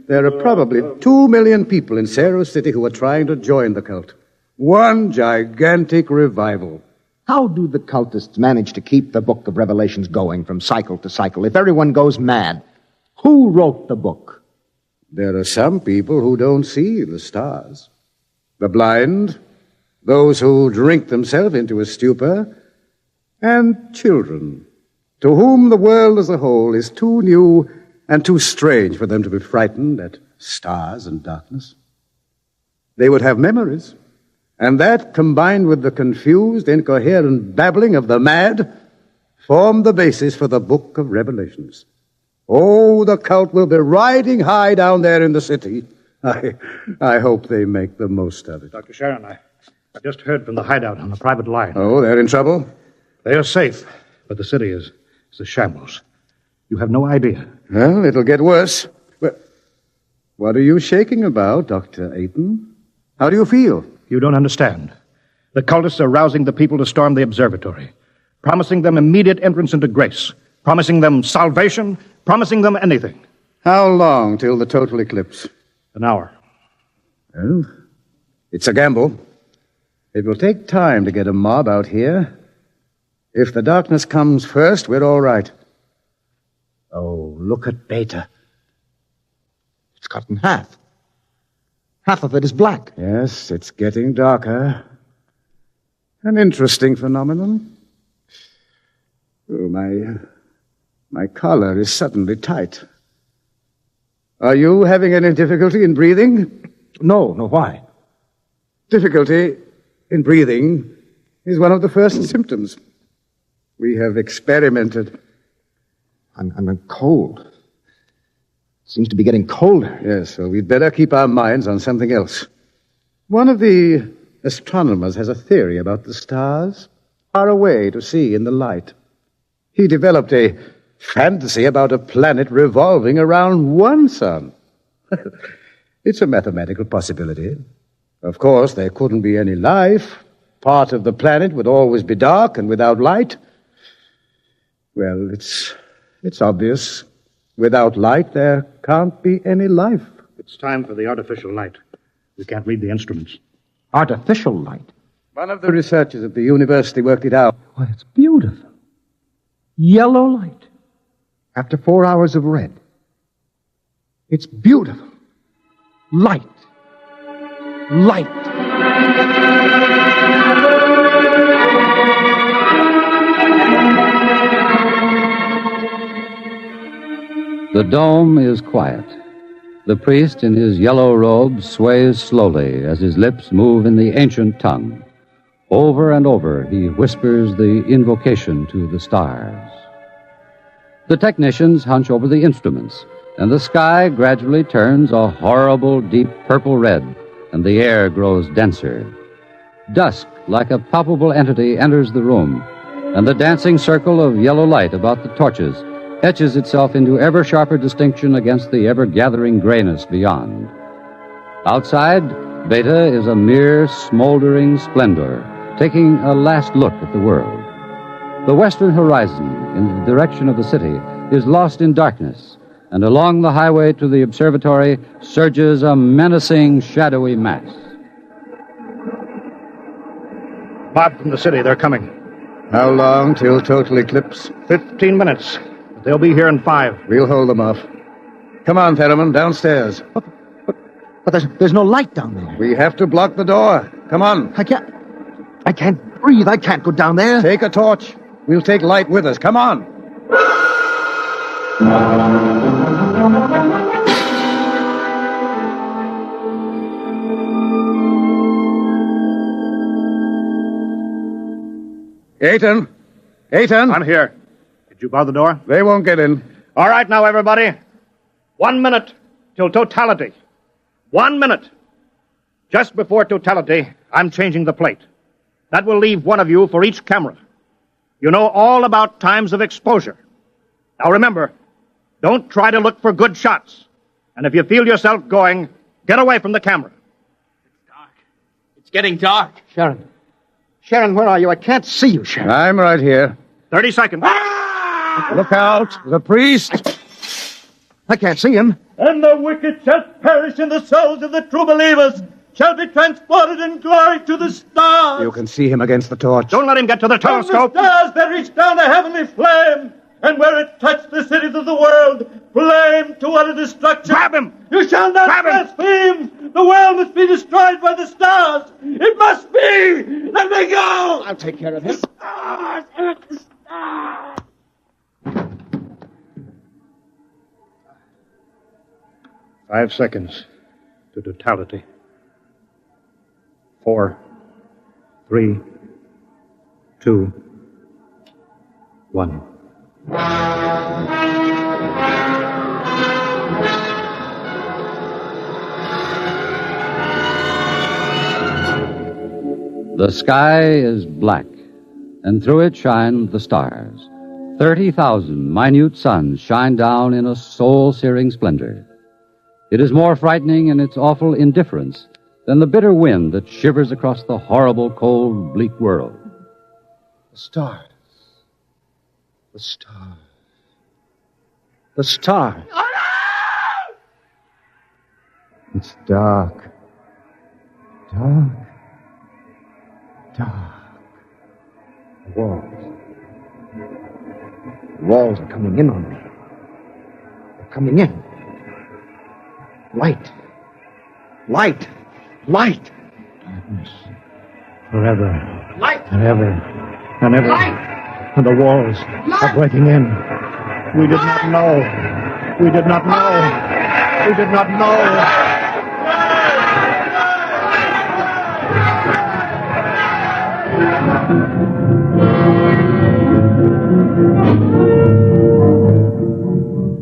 There are probably 2 million people in Cerro City who are trying to join the cult. One gigantic revival. How do the cultists manage to keep the book of Revelations going from cycle to cycle if everyone goes mad? Who wrote the book? There are some people who don't see the stars. the blind, those who drink themselves into a stupor, and children, to whom the world as a whole is too new and too strange for them to be frightened at stars and darkness. They would have memories, and that, combined with the confused, incoherent babbling of the mad, formed the basis for the book of Revelations. Oh, the cult will be riding high down there in the city. I hope they make the most of it. Dr. Sharon, I just heard from the hideout on the private line. Oh, they're in trouble? They are safe, but the city is a shambles. You have no idea. Well, it'll get worse. What are you shaking about, Dr. Ayton? How do you feel? You don't understand. The cultists are rousing the people to storm the observatory, promising them immediate entrance into grace, promising them salvation, promising them anything. How long till the total eclipse? An hour. Well, it's a gamble. It will take time to get a mob out here. If the darkness comes first, we're all right. Oh, look at Beta. It's cut in half. Half of it is black. Yes, it's getting darker. An interesting phenomenon. Oh, my collar is suddenly tight. Are you having any difficulty in breathing? No, why? Difficulty in breathing is one of the first symptoms. We have experimented. I'm cold. Seems to be getting colder. Yes, so we'd better keep our minds on something else. One of the astronomers has a theory about the stars, far away to see in the light. He developed a fantasy about a planet revolving around one sun. It's a mathematical possibility. Of course, there couldn't be any life. Part of the planet would always be dark and without light. Well, it's obvious. Without light, there can't be any life. It's time for the artificial light. We can't read the instruments. Artificial light? One of the researchers at the university worked it out. Why, it's beautiful. Yellow light. After 4 hours of red. It's beautiful. Light. Light. The dome is quiet. The priest in his yellow robe sways slowly as his lips move in the ancient tongue. Over and over, he whispers the invocation to the stars. The technicians hunch over the instruments, and the sky gradually turns a horrible deep purple red, and the air grows denser. Dusk, like a palpable entity, enters the room, and the dancing circle of yellow light about the torches etches itself into ever sharper distinction against the ever-gathering grayness beyond. Outside, Beta is a mere smoldering splendor, taking a last look at the world. The western horizon, in the direction of the city, is lost in darkness, and along the highway to the observatory surges a menacing, shadowy mass. Bob from the city, they're coming. How long till total eclipse? 15 minutes. They'll be here in 5. We'll hold them off. Come on, Theremin, downstairs. But there's no light down there. We have to block the door. Come on. I can't breathe. I can't go down there. Take a torch. We'll take light with us. Come on. Ayton! I'm here. Did you bar the door? They won't get in. All right, now, everybody. 1 minute till totality. 1 minute. Just before totality, I'm changing the plate. That will leave one of you for each camera. You know all about times of exposure. Now remember, don't try to look for good shots. And if you feel yourself going, get away from the camera. It's getting dark. Sharon, where are you? I can't see you, Sharon. I'm right here. 30 seconds. Look out. The priest. I can't see him. And the wicked shall perish, and the souls of the true believers shall be transported in glory to the stars. You can see him against the torch. Don't let him get to the telescope. From the stars there reached down a heavenly flame, and where it touched the cities of the world, Flame to utter destruction! Grab him! You shall not blaspheme! The world must be destroyed by the stars! It must be! Let me go! I'll take care of him. Stars! Earth, the stars! 5 seconds to totality. 4, 3, 2, 1. The sky is black, and through it shine the stars. 30,000 minute suns shine down in a soul-searing splendor. It is more frightening in its awful indifference than the bitter wind that shivers across the horrible, cold, bleak world. The stars. The stars. The stars. It's dark. Dark. Dark. The walls. The walls are coming in on me. They're coming in. Light. Light. Light. Darkness. Forever. Light. And ever. And ever. Light. And the walls are breaking in. We did not know. We did not know. We did not know.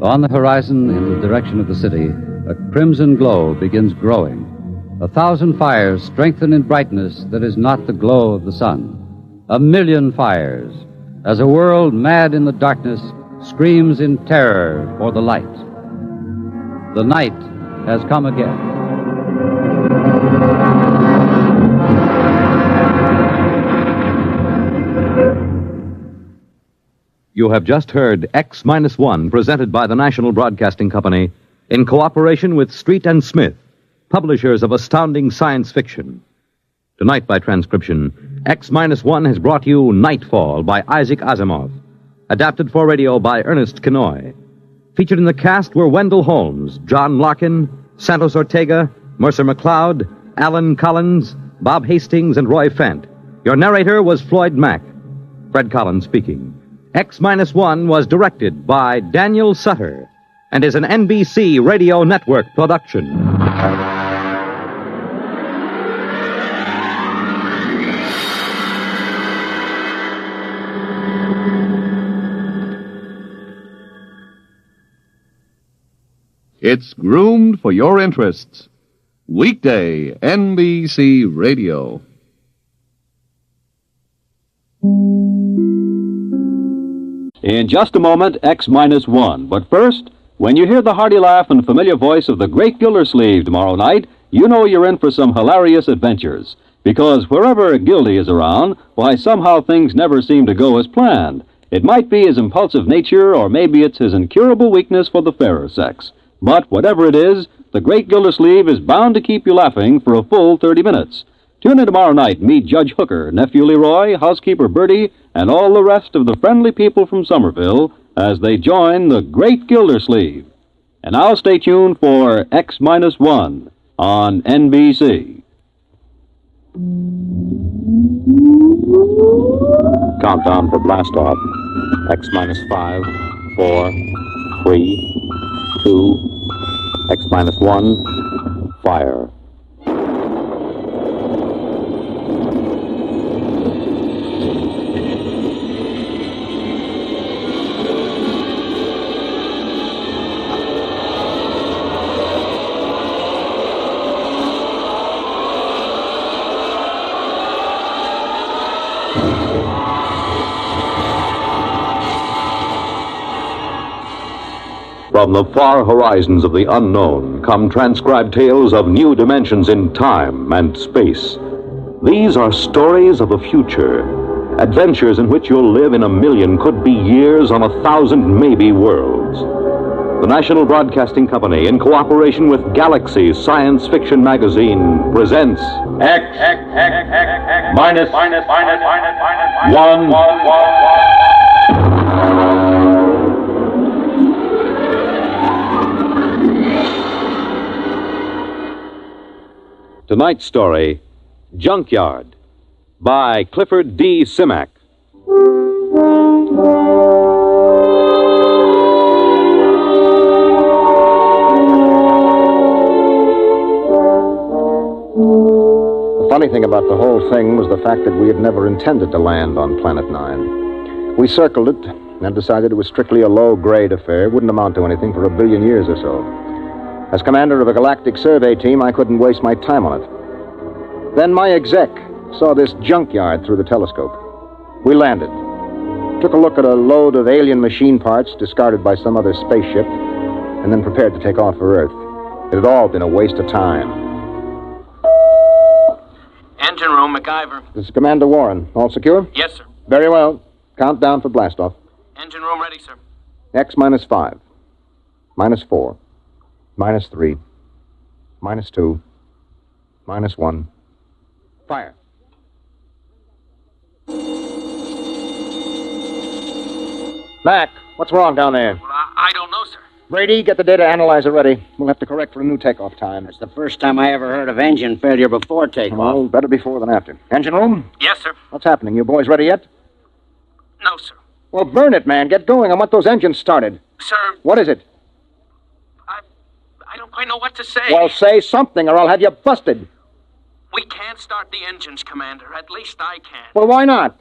On the horizon, in the direction of the city, a crimson glow begins growing. 1,000 fires strengthen in brightness that is not the glow of the sun. 1,000,000 fires, as a world mad in the darkness screams in terror for the light. The night has come again. You have just heard X-1, presented by the National Broadcasting Company in cooperation with Street and Smith, publishers of astounding science fiction. Tonight, by transcription, X-1 has brought you Nightfall by Isaac Asimov, adapted for radio by Ernest Kenoy. Featured in the cast were Wendell Holmes, John Larkin, Santos Ortega, Mercer McLeod, Alan Collins, Bob Hastings, and Roy Fent. Your narrator was Floyd Mack. Fred Collins speaking. X-1 was directed by Daniel Sutter and is an NBC Radio Network production. It's groomed for your interests. Weekday NBC Radio. In just a moment, X-1. But first, when you hear the hearty laugh and familiar voice of the great Gildersleeve tomorrow night, you know you're in for some hilarious adventures. Because wherever Gildy is around, why, somehow things never seem to go as planned. It might be his impulsive nature, or maybe it's his incurable weakness for the fairer sex. But whatever it is, the great Gildersleeve is bound to keep you laughing for a full 30 minutes. Tune in tomorrow night. Meet Judge Hooker, Nephew Leroy, Housekeeper Bertie, and all the rest of the friendly people from Somerville as they join the great Gildersleeve. And now stay tuned for X-1 on NBC. Countdown for blast-off. X-5, 4, 3, 2, X-1, fire. From the far horizons of the unknown come transcribed tales of new dimensions in time and space. These are stories of the future, adventures in which you'll live in 1,000,000, could be years, on 1,000 maybe worlds. The National Broadcasting Company, in cooperation with Galaxy Science Fiction Magazine, presents X-1. Tonight's story, Junkyard, by Clifford D. Simak. The funny thing about the whole thing was the fact that we had never intended to land on Planet 9. We circled it and decided it was strictly a low-grade affair, wouldn't amount to anything for 1 billion years or so. As commander of a galactic survey team, I couldn't waste my time on it. Then my exec saw this junkyard through the telescope. We landed, took a look at a load of alien machine parts discarded by some other spaceship, and then prepared to take off for Earth. It had all been a waste of time. Engine room, MacIver. This is Commander Warren. All secure? Yes, sir. Very well. Countdown for blastoff. Engine room ready, sir. X minus 5. Minus 4. Minus 3. Minus 2. Minus 1. Fire. Mac, what's wrong down there? Well, I don't know, sir. Brady, get the data analyzer ready. We'll have to correct for a new takeoff time. It's the first time I ever heard of engine failure before takeoff. Well, better before than after. Engine room? Yes, sir. What's happening? You boys ready yet? No, sir. Well, burn it, man. Get going. I want those engines started. Sir, What is it? I don't quite know what to say. Well, say something or I'll have you busted. We can't start the engines, Commander. At least I can. Well, why not?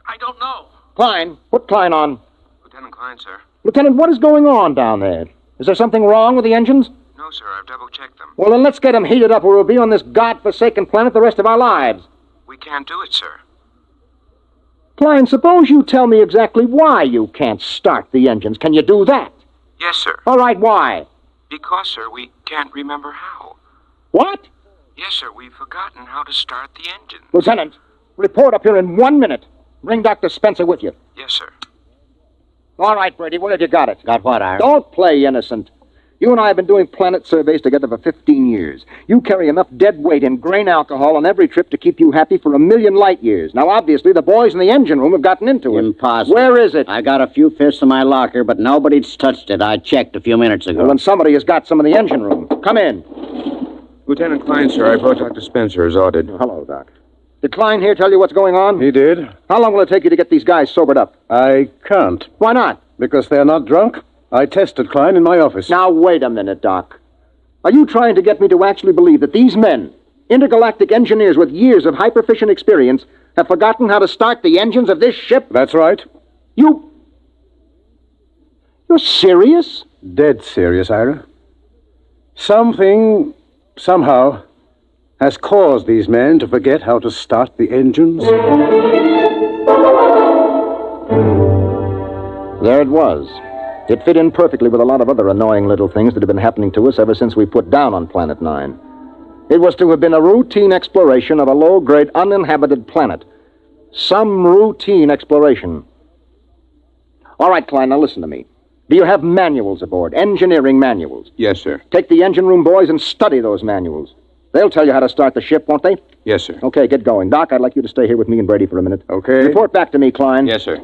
I don't know. Klein, put Klein on. Lieutenant Klein, sir. Lieutenant, what is going on down there? Is there something wrong with the engines? No, sir. I've double-checked them. Well, then let's get them heated up or we'll be on this godforsaken planet the rest of our lives. We can't do it, sir. Klein, suppose you tell me exactly why you can't start the engines. Can you do that? Yes, sir. All right, why? Because, sir, we can't remember how. What? Yes, sir. We've forgotten how to start the engine. Lieutenant, report up here in 1 minute. Bring Dr. Spencer with you. Yes, sir. All right, Brady, where have you got it? Got what, Ira? Don't play innocent. You and I have been doing planet surveys together for 15 years. You carry enough dead weight in grain alcohol on every trip to keep you happy for 1,000,000 light years. Now, obviously, the boys in the engine room have gotten into it. Impossible. Where is it? I got a few fifths in my locker, but nobody's touched it. I checked a few minutes ago. Well, then somebody has got some in the engine room. Come in. Lieutenant Klein, sir. I brought Dr. Spencer as ordered. Hello, Doc. Did Klein here tell you what's going on? He did. How long will it take you to get these guys sobered up? I can't. Why not? Because they're not drunk. I tested Klein in my office. Now, wait a minute, Doc. Are you trying to get me to actually believe that these men, intergalactic engineers with years of hyperfission experience, have forgotten how to start the engines of this ship? That's right. You're serious? Dead serious, Ira. Something, somehow, has caused these men to forget how to start the engines. There it was. It fit in perfectly with a lot of other annoying little things that have been happening to us ever since we put down on Planet 9. It was to have been a routine exploration of a low-grade uninhabited planet. Some routine exploration. All right, Klein, now listen to me. Do you have manuals aboard, engineering manuals? Yes, sir. Take the engine room boys and study those manuals. They'll tell you how to start the ship, won't they? Yes, sir. Okay, get going. Doc, I'd like you to stay here with me and Brady for a minute. Okay. Report back to me, Klein. Yes, sir.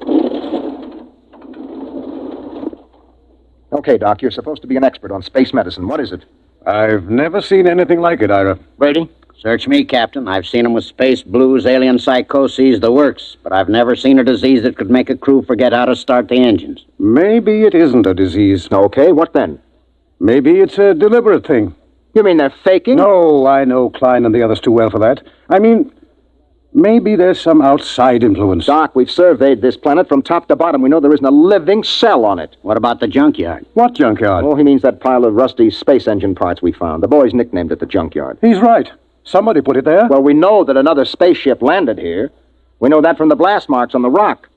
Okay, Doc, you're supposed to be an expert on space medicine. What is it? I've never seen anything like it, Ira. Brady? Search me, Captain. I've seen 'em with space blues, alien psychoses, the works. But I've never seen a disease that could make a crew forget how to start the engines. Maybe it isn't a disease. Okay, what then? Maybe it's a deliberate thing. You mean they're faking? No, I know Klein and the others too well for that. I mean, maybe there's some outside influence. Doc, we've surveyed this planet from top to bottom. We know there isn't a living cell on it. What about the junkyard? What junkyard? Oh, he means that pile of rusty space engine parts we found. The boys nicknamed it the junkyard. He's right. Somebody put it there. Well, we know that another spaceship landed here. We know that from the blast marks on the rock.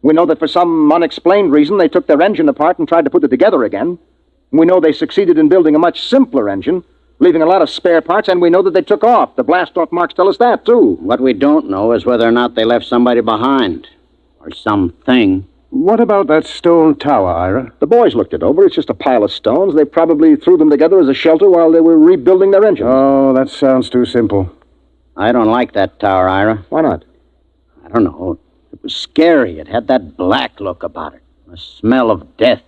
We know that for some unexplained reason they took their engine apart and tried to put it together again. We know they succeeded in building a much simpler engine, leaving a lot of spare parts, and we know that they took off. The blast-off marks tell us that, too. What we don't know is whether or not they left somebody behind. Or something. What about that stone tower, Ira? The boys looked it over. It's just a pile of stones. They probably threw them together as a shelter while they were rebuilding their engine. Oh, that sounds too simple. I don't like that tower, Ira. Why not? I don't know. It was scary. It had that black look about it. The smell of death.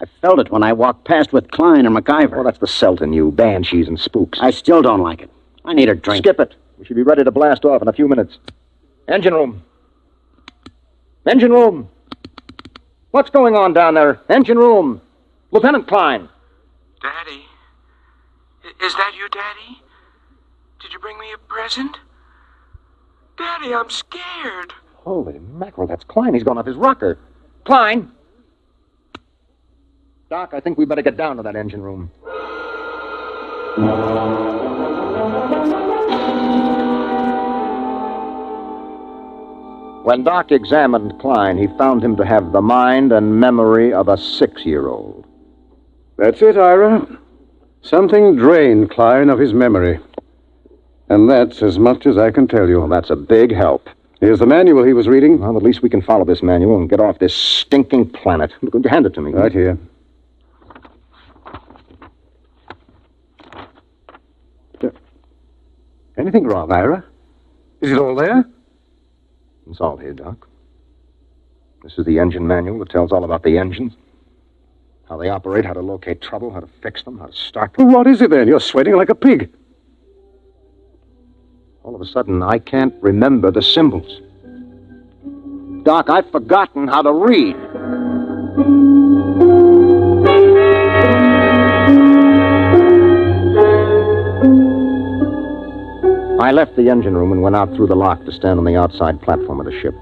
I felt it when I walked past with Klein and MacIver. Oh, that's the Celt in you. Banshees and spooks. I still don't like it. I need a drink. Skip it. We should be ready to blast off in a few minutes. Engine room. Engine room. What's going on down there? Engine room. Lieutenant Klein. Daddy? Is that you, Daddy? Did you bring me a present? Daddy, I'm scared. Holy mackerel, that's Klein. He's gone off his rocker. Klein! Doc, I think we better get down to that engine room. When Doc examined Klein, he found him to have the mind and memory of a 6-year-old. That's it, Ira. Something drained Klein of his memory. And that's as much as I can tell you. Well, that's a big help. Here's the manual he was reading. Well, at least we can follow this manual and get off this stinking planet. Hand it to me. Right here. Anything wrong, Ira? Is it all there? It's all here, Doc. This is the engine manual that tells all about the engines. How they operate, how to locate trouble, how to fix them, how to start them. Well, what is it then? You're sweating like a pig. All of a sudden, I can't remember the symbols. Doc, I've forgotten how to read. I left the engine room and went out through the lock to stand on the outside platform of the ship.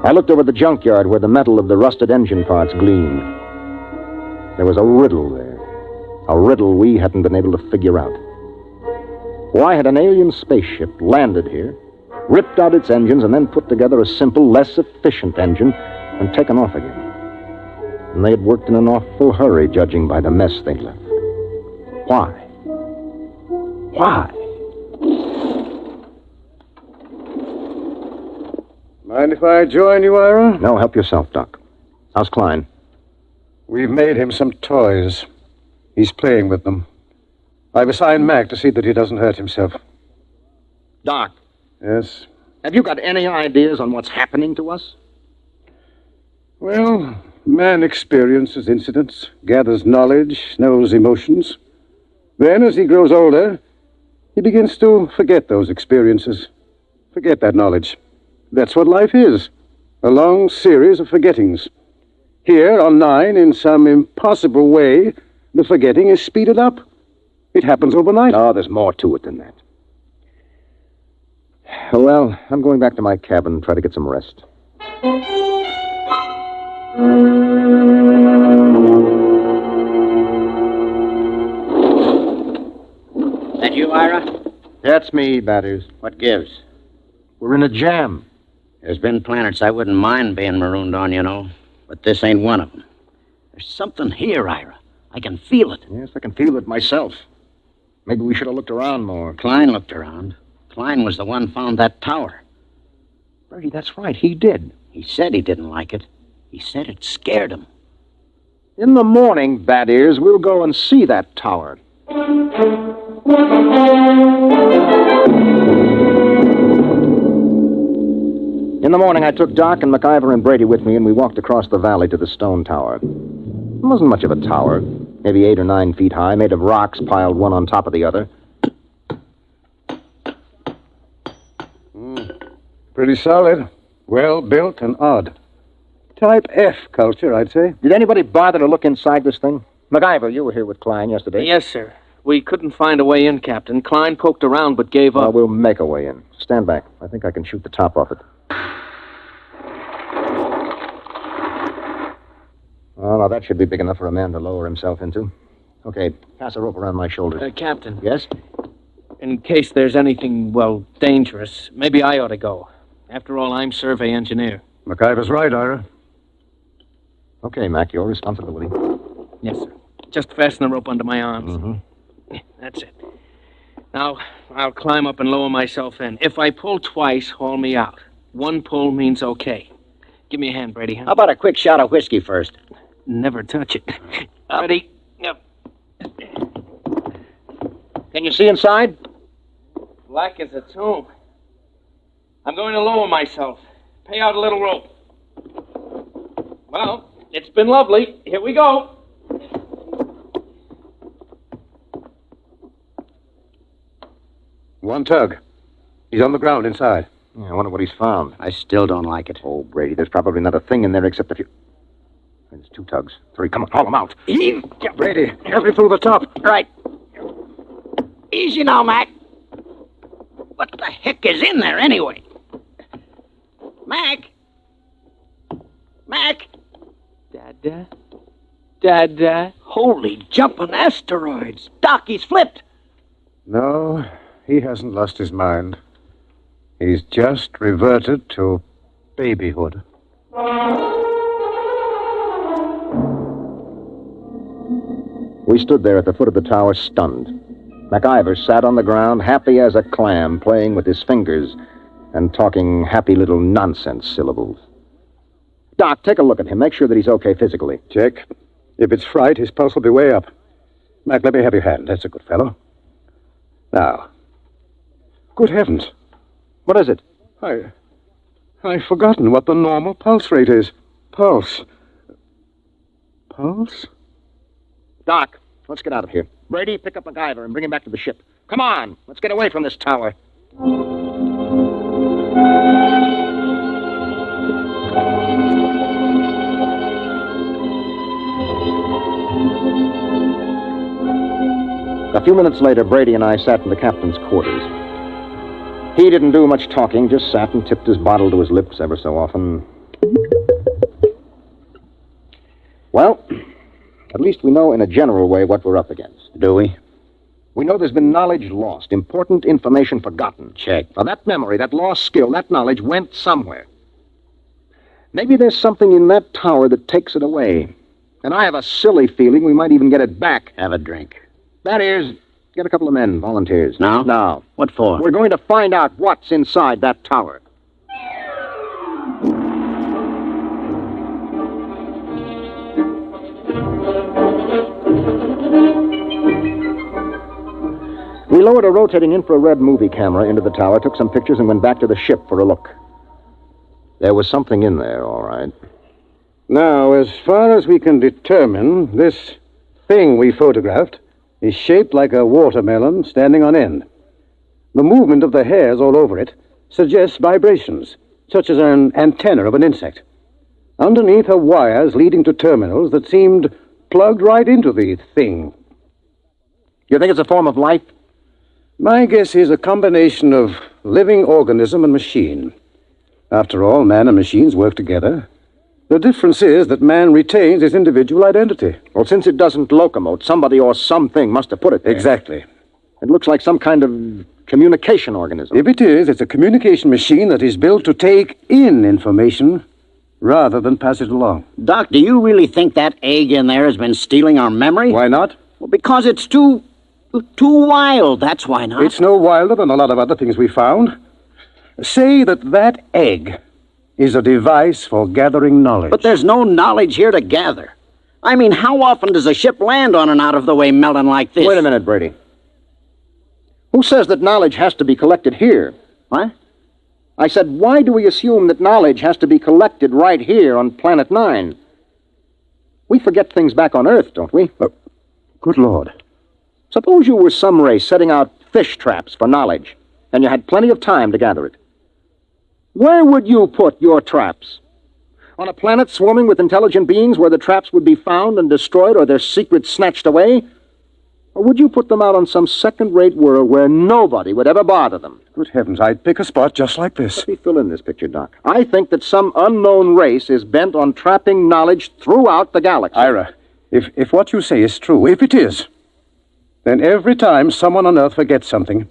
I looked over the junkyard where the metal of the rusted engine parts gleamed. There was a riddle there. A riddle we hadn't been able to figure out. Why had an alien spaceship landed here, ripped out its engines, and then put together a simple, less efficient engine and taken off again? And they had worked in an awful hurry, judging by the mess they'd left. Why? Why? Mind if I join you, Ira? No, help yourself, Doc. How's Klein? We've made him some toys. He's playing with them. I've assigned Mac to see that he doesn't hurt himself. Doc. Yes? Have you got any ideas on what's happening to us? Well, man experiences incidents, gathers knowledge, knows emotions. Then, as he grows older, he begins to forget those experiences, forget that knowledge. That's what life is, a long series of forgettings. Here on 9, in some impossible way, the forgetting is speeded up. It happens overnight. No, there's more to it than that. Well, I'm going back to my cabin and try to get some rest. That you, Ira? That's me, Batters. What gives? We're in a jam. There's been planets I wouldn't mind being marooned on, you know. But this ain't one of them. There's something here, Ira. I can feel it. Yes, I can feel it myself. Maybe we should have looked around more. Klein looked around. Klein was the one found that tower. Bertie, that's right. He did. He said he didn't like it. He said it scared him. In the morning, Bad Ears, we'll go and see that tower. In the morning, I took Doc and MacIver and Brady with me, and we walked across the valley to the stone tower. It wasn't much of a tower, maybe 8 or 9 feet high, made of rocks piled one on top of the other. Pretty solid. Well built and odd. Type F culture, I'd say. Did anybody bother to look inside this thing? MacIver, you were here with Klein yesterday. Yes, sir. We couldn't find a way in, Captain. Klein poked around but gave up. Well, we'll make a way in. Stand back. I think I can shoot the top off it. Oh, now that should be big enough for a man to lower himself into. Okay, pass a rope around my shoulders. Captain. Yes? In case there's anything, well, dangerous, maybe I ought to go. After all, I'm survey engineer. MacIver's right, Ira. Okay, Mac, your responsibility. Yes, sir. Just fasten the rope under my arms. Mm-hmm. That's it. Now, I'll climb up and lower myself in. If I pull twice, haul me out. One pull means okay. Give me a hand, Brady. Huh? How about a quick shot of whiskey first? Never touch it. Ready? Yep. Can you see inside? Black as a tomb. I'm going to lower myself. Pay out a little rope. Well, it's been lovely. Here we go. One tug. He's on the ground inside. Yeah, I wonder what he's found. I still don't like it. Oh, Brady, there's probably not a thing in there except a few... There's 2 tugs. 3. Come on, haul them out. Brady, help me through the top. Right. Easy now, Mac. What the heck is in there, anyway? Mac? Mac? Dada? Dada? Holy jumping asteroids. Doc, he's flipped. No, he hasn't lost his mind. He's just reverted to babyhood. We stood there at the foot of the tower, stunned. MacIver sat on the ground, happy as a clam, playing with his fingers and talking happy little nonsense syllables. Doc, take a look at him. Make sure that he's okay physically. Check. If it's fright, his pulse will be way up. Mac, let me have your hand. That's a good fellow. Now. Good heavens. What is it? I've forgotten what the normal pulse rate is. Pulse? Doc, let's get out of here. Brady, pick up MacIver and bring him back to the ship. Come on, let's get away from this tower. A few minutes later, Brady and I sat in the captain's quarters. He didn't do much talking, just sat and tipped his bottle to his lips ever so often. Well, at least we know in a general way what we're up against. Do we? We know there's been knowledge lost, important information forgotten. Check. Now, that memory, that lost skill, that knowledge went somewhere. Maybe there's something in that tower that takes it away. And I have a silly feeling we might even get it back. Have a drink. That is, get a couple of men, volunteers. Now? Now. What for? We're going to find out what's inside that tower. We lowered a rotating infrared movie camera into the tower, took some pictures, and went back to the ship for a look. There was something in there, all right. Now, as far as we can determine, this thing we photographed is shaped like a watermelon standing on end. The movement of the hairs all over it suggests vibrations, such as an antenna of an insect. Underneath are wires leading to terminals that seemed plugged right into the thing. You think it's a form of life? My guess is a combination of living organism and machine. After all, man and machines work together. The difference is that man retains his individual identity. Well, since it doesn't locomote, somebody or something must have put it there. Exactly. It looks like some kind of communication organism. If it is, it's a communication machine that is built to take in information rather than pass it along. Doc, do you really think that egg in there has been stealing our memory? Why not? Well, because it's too wild, that's why not. It's no wilder than a lot of other things we found. Say that egg is a device for gathering knowledge. But there's no knowledge here to gather. I mean, how often does a ship land on an out-of-the-way melon like this? Wait a minute, Brady. Who says that knowledge has to be collected here? What? I said, why do we assume that knowledge has to be collected right here on Planet 9? We forget things back on Earth, don't we? Good Lord. Suppose you were some race setting out fish traps for knowledge, and you had plenty of time to gather it. Where would you put your traps? On a planet swarming with intelligent beings where the traps would be found and destroyed or their secrets snatched away? Or would you put them out on some second-rate world where nobody would ever bother them? Good heavens, I'd pick a spot just like this. Let me fill in this picture, Doc. I think that some unknown race is bent on trapping knowledge throughout the galaxy. Ira, if what you say is true, if it is, then every time someone on Earth forgets something,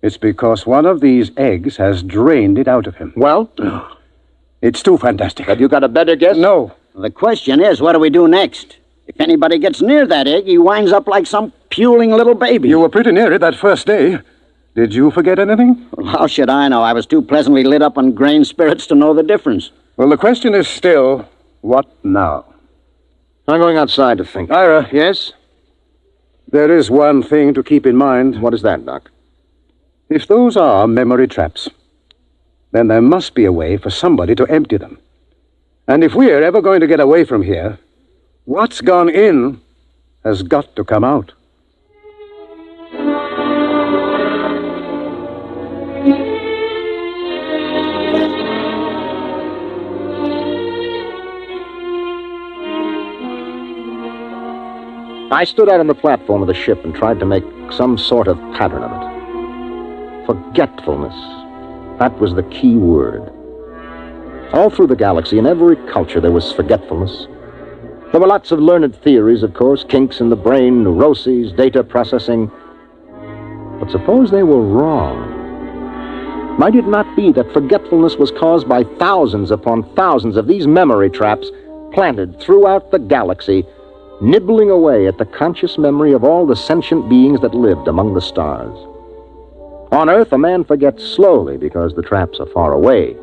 it's because one of these eggs has drained it out of him. Well? It's too fantastic. Have you got a better guess? No. The question is, what do we do next? If anybody gets near that egg, he winds up like some puling little baby. You were pretty near it that first day. Did you forget anything? Well, how should I know? I was too pleasantly lit up on grain spirits to know the difference. Well, the question is still, what now? I'm going outside to think. Ira. Yes? There is one thing to keep in mind. What is that, Doc? If those are memory traps, then there must be a way for somebody to empty them. And if we're ever going to get away from here, what's gone in has got to come out. I stood out on the platform of the ship and tried to make some sort of pattern of it. Forgetfulness. That was the key word. All through the galaxy, in every culture, there was forgetfulness. There were lots of learned theories, of course, kinks in the brain, neuroses, data processing. But suppose they were wrong. Might it not be that forgetfulness was caused by thousands upon thousands of these memory traps planted throughout the galaxy, nibbling away at the conscious memory of all the sentient beings that lived among the stars? On Earth, a man forgets slowly because the traps are far away.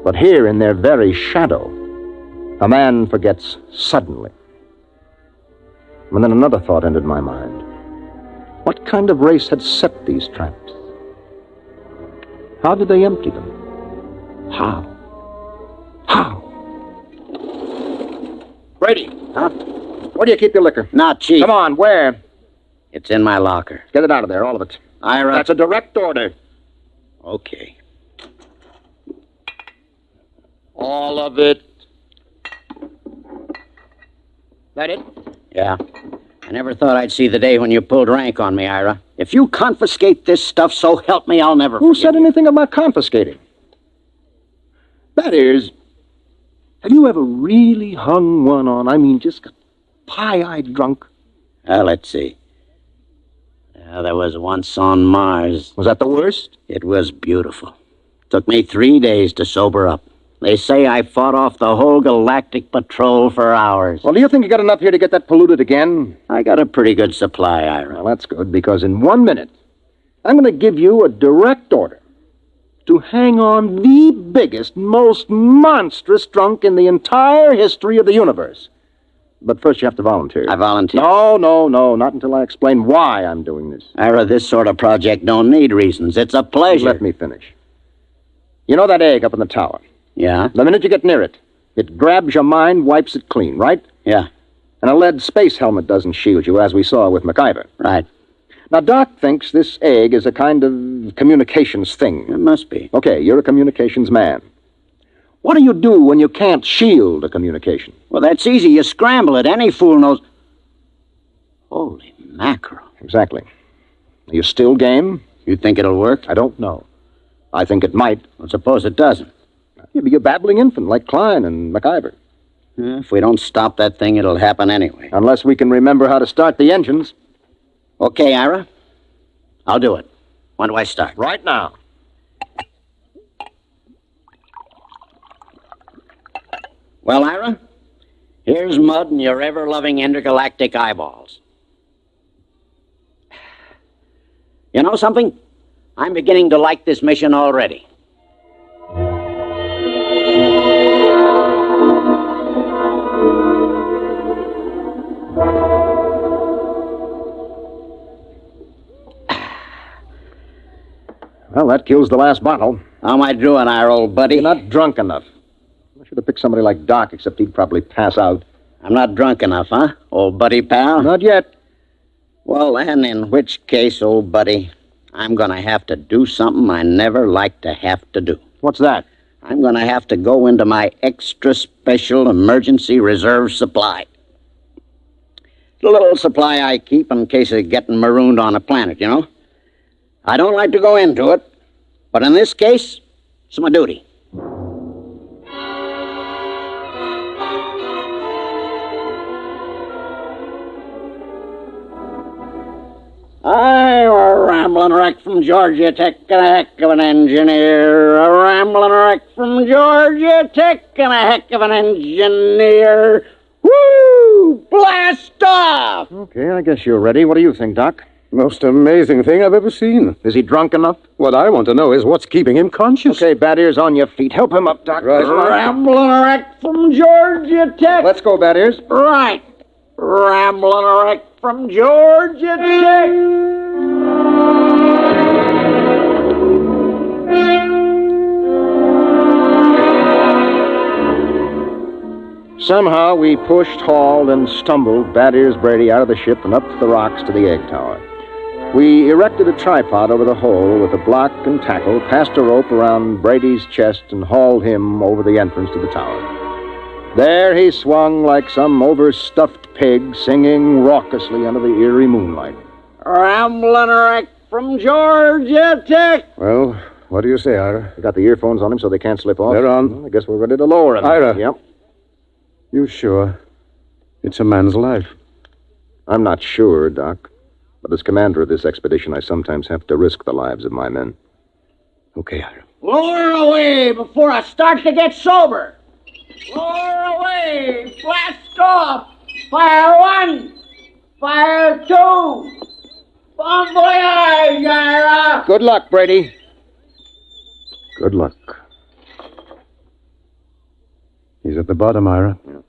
But here, in their very shadow, a man forgets suddenly. And then another thought entered my mind. What kind of race had set these traps? How did they empty them? How? Brady, huh? Where do you keep your liquor? Not cheap. Come on, where? It's in my locker. Get it out of there, all of it. Ira. That's a direct order. Okay. All of it. That it? Yeah. I never thought I'd see the day when you pulled rank on me, Ira. If you confiscate this stuff, so help me, I'll never Who forgive said you. anything about confiscating? That is, have you ever really hung one on? I mean, just got pie-eyed drunk? Let's see. There was once on Mars. Was that the worst? It was beautiful. Took me 3 days to sober up. They say I fought off the whole galactic patrol for hours. Well, do you think you got enough here to get that polluted again? I got a pretty good supply, Ira. Well, that's good, because in 1 minute, I'm going to give you a direct order to hang on the biggest, most monstrous drunk in the entire history of the universe. But first you have to volunteer. I volunteer? No, not until I explain why I'm doing this. Ira, this sort of project don't need reasons. It's a pleasure. Let me finish. You know that egg up in the tower? Yeah? The minute you get near it, it grabs your mind, wipes it clean, right? Yeah. And a lead space helmet doesn't shield you, as we saw with MacIver. Right. Now, Doc thinks this egg is a kind of communications thing. It must be. Okay, you're a communications man. What do you do when you can't shield a communication? Well, that's easy. You scramble it. Any fool knows. Holy mackerel. Exactly. Are you still game? You think it'll work? I don't know. I think it might. Well, suppose it doesn't. You'll be a babbling infant like Klein and MacIver. If we don't stop that thing, it'll happen anyway. Unless we can remember how to start the engines. Okay, Ira. I'll do it. When do I start? Right now. Well, Ira, here's mud in your ever-loving intergalactic eyeballs. You know something? I'm beginning to like this mission already. Well, that kills the last bottle. How am I doing, our old buddy? You're not drunk enough. I should have picked somebody like Doc, except he'd probably pass out. I'm not drunk enough, huh, old buddy pal? Not yet. Well, then, in which case, old buddy, I'm going to have to do something I never like to have to do. What's that? I'm going to have to go into my extra special emergency reserve supply. The little supply I keep in case of getting marooned on a planet, you know? I don't like to go into it, but in this case, it's my duty. I'm a rambling wreck from Georgia Tech and a heck of an engineer. A rambling wreck from Georgia Tech and a heck of an engineer. Woo! Blast off! Okay, I guess you're ready. What do you think, Doc? Most amazing thing I've ever seen. Is he drunk enough? What I want to know is what's keeping him conscious. Okay, Bad Ears, on your feet. Help him up, Doc. Right. Rambling wreck from Georgia Tech. Let's go, Bad Ears. Right. Rambling wreck from Georgia Tech. Somehow we pushed, hauled, and stumbled Bad Ears Brady out of the ship and up the rocks to the egg tower. We erected a tripod over the hole with a block and tackle, passed a rope around Brady's chest, and hauled him over the entrance to the tower. There he swung like some overstuffed pig, singing raucously under the eerie moonlight. Rambling wreck from Georgia Tech. Well, what do you say, Ira? You got the earphones on him so they can't slip off? They're on. Well, I guess we're ready to lower him. Ira. Yep. You sure? It's a man's life. I'm not sure, Doc. But as commander of this expedition, I sometimes have to risk the lives of my men. Okay, Ira. Lower away before I start to get sober. Lower away. Blast off. Fire 1. Fire 2. Bon voyage, Ira. Good luck, Brady. Good luck. He's at the bottom, Ira. Yeah.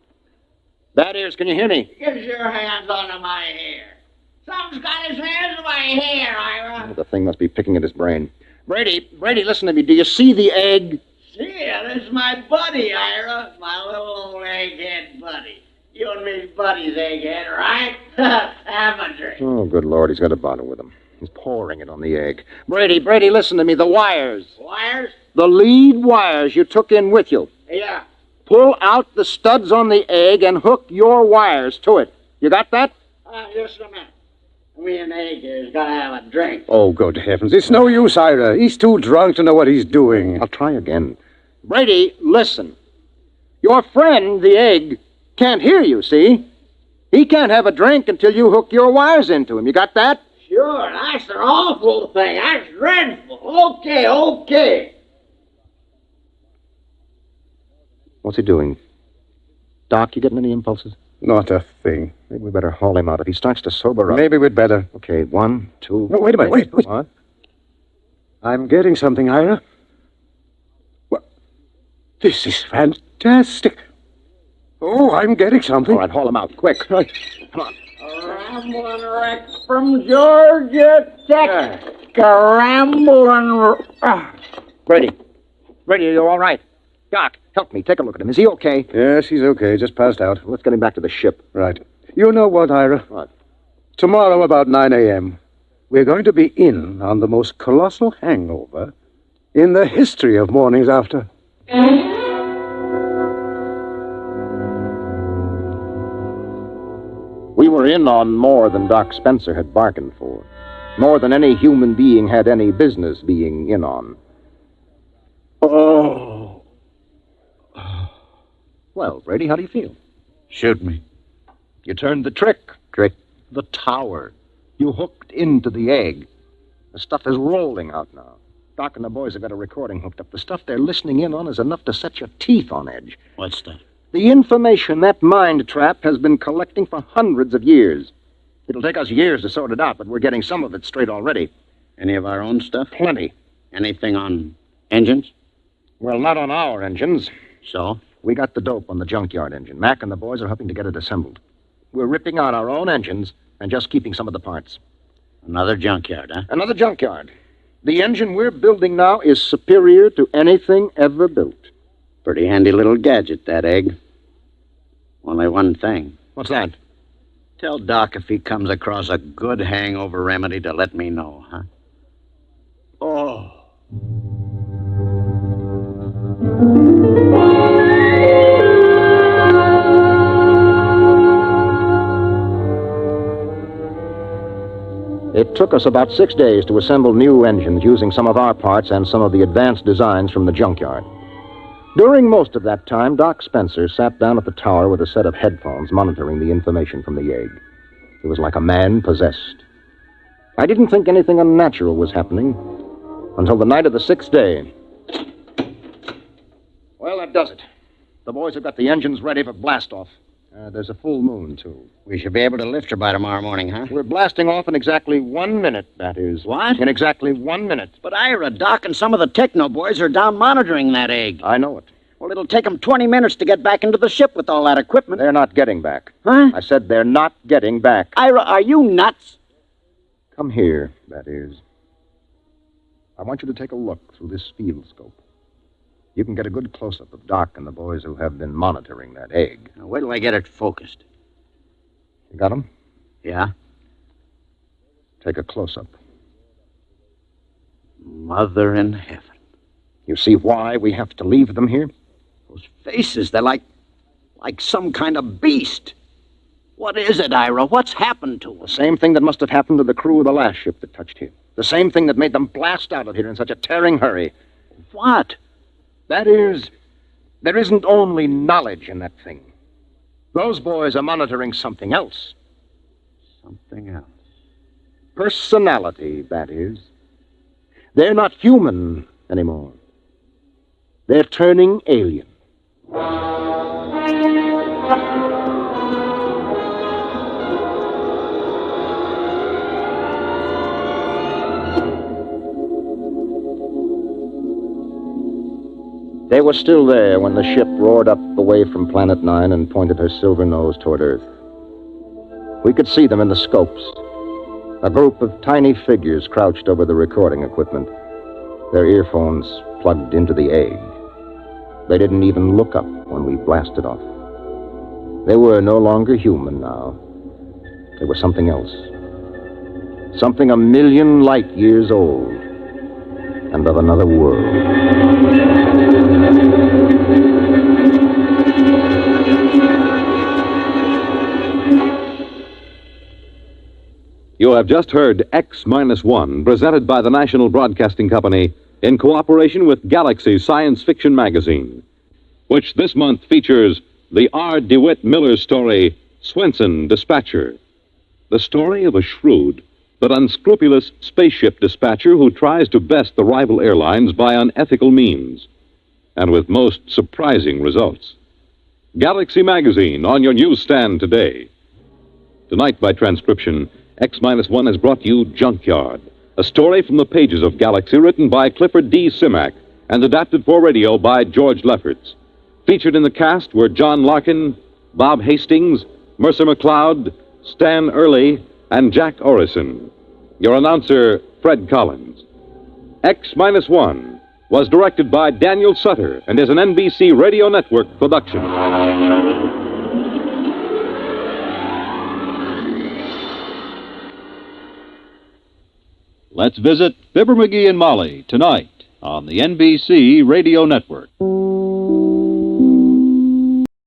Bad ears, can you hear me? Get your hands onto my hair. Someone's got his hands on my hair, Ira. The thing must be picking at his brain. Brady, listen to me. Do you see the egg? See ya, this is my buddy, Ira. My little old egghead buddy. You and me's buddies, egghead, right? Have a drink. Oh, good Lord, he's got a bottle with him. He's pouring it on the egg. Brady, listen to me. The wires. Wires? The lead wires you took in with you. Yeah. Pull out the studs on the egg and hook your wires to it. You got that? Just a minute. Me and egghead's gotta have a drink. Oh, good heavens. It's no use, Ira. He's too drunk to know what he's doing. I'll try again. Brady, listen. Your friend, the egg, can't hear you, see? He can't have a drink until you hook your wires into him. You got that? Sure, that's an awful thing. That's dreadful. Okay. What's he doing? Doc, you getting any impulses? Not a thing. Maybe we better haul him out. If he starts to sober up... Maybe we'd better. Okay, 1, 2... Wait a minute, wait. What? I'm getting something, Ira. What? This is fantastic. Oh, I'm getting something. All right, haul him out, quick. Right. Come on. Rambling wreck from Georgia Tech. Rambling... Brady, are you all right? Doc, help me. Take a look at him. Is he okay? Yes, he's okay. Just passed out. Let's get him back to the ship. Right. You know what, Ira? What? Tomorrow about 9 a.m., we're going to be in on the most colossal hangover in the history of mornings after. We were in on more than Doc Spencer had bargained for. More than any human being had any business being in on. Oh. Well, Brady, how do you feel? Shoot me. You turned the trick. Trick? The tower. You hooked into the egg. The stuff is rolling out now. Doc and the boys have got a recording hooked up. The stuff they're listening in on is enough to set your teeth on edge. What's that? The information that mind trap has been collecting for hundreds of years. It'll take us years to sort it out, but we're getting some of it straight already. Any of our own stuff? Plenty. Anything on engines? Well, not on our engines. So? We got the dope on the junkyard engine. Mac and the boys are helping to get it assembled. We're ripping out our own engines and just keeping some of the parts. Another junkyard, huh? Another junkyard. The engine we're building now is superior to anything ever built. Pretty handy little gadget, that egg. Only one thing. What's that? Tell Doc if he comes across a good hangover remedy to let me know, huh? Oh. It took us about 6 days to assemble new engines using some of our parts and some of the advanced designs from the junkyard. During most of that time, Doc Spencer sat down at the tower with a set of headphones monitoring the information from the egg. It was like a man possessed. I didn't think anything unnatural was happening until the night of the 6th day. Well, that does it. The boys have got the engines ready for blast-off. There's a full moon, too. We should be able to lift her by tomorrow morning, huh? We're blasting off in exactly 1 minute, that is. What? In exactly 1 minute. But Ira, Doc, and some of the techno boys are down monitoring that egg. I know it. Well, it'll take them 20 minutes to get back into the ship with all that equipment. They're not getting back. Huh? I said they're not getting back. Ira, are you nuts? Come here, that is. I want you to take a look through this field scope. You can get a good close-up of Doc and the boys who have been monitoring that egg. Now, wait till I get it focused. You got 'em? Yeah? Take a close-up. Mother in heaven. You see why we have to leave them here? Those faces, they're like Like some kind of beast. What is it, Ira? What's happened to us? The same thing that must have happened to the crew of the last ship that touched here. The same thing that made them blast out of here in such a tearing hurry. What? That is, there isn't only knowledge in that thing. Those boys are monitoring something else. Something else. Personality, that is. They're not human anymore. They're turning alien. They were still there when the ship roared up away from Planet 9 and pointed her silver nose toward Earth. We could see them in the scopes. A group of tiny figures crouched over the recording equipment, their earphones plugged into the egg. They didn't even look up when we blasted off. They were no longer human now. They were something else. Something 1,000,000 light years old and of another world. You have just heard X-1, presented by the National Broadcasting Company in cooperation with Galaxy Science Fiction Magazine, which this month features the R. DeWitt Miller story, Swenson Dispatcher. The story of a shrewd but unscrupulous spaceship dispatcher who tries to best the rival airlines by unethical means, and with most surprising results. Galaxy Magazine on your newsstand today. Tonight, by transcription, X-1 has brought you Junkyard, a story from the pages of Galaxy written by Clifford D. Simak and adapted for radio by George Lefferts. Featured in the cast were John Larkin, Bob Hastings, Mercer McLeod, Stan Early, and Jack Orison. Your announcer, Fred Collins. X-1 was directed by Daniel Sutter and is an NBC Radio Network production. Let's visit Fibber McGee and Molly tonight on the NBC Radio Network.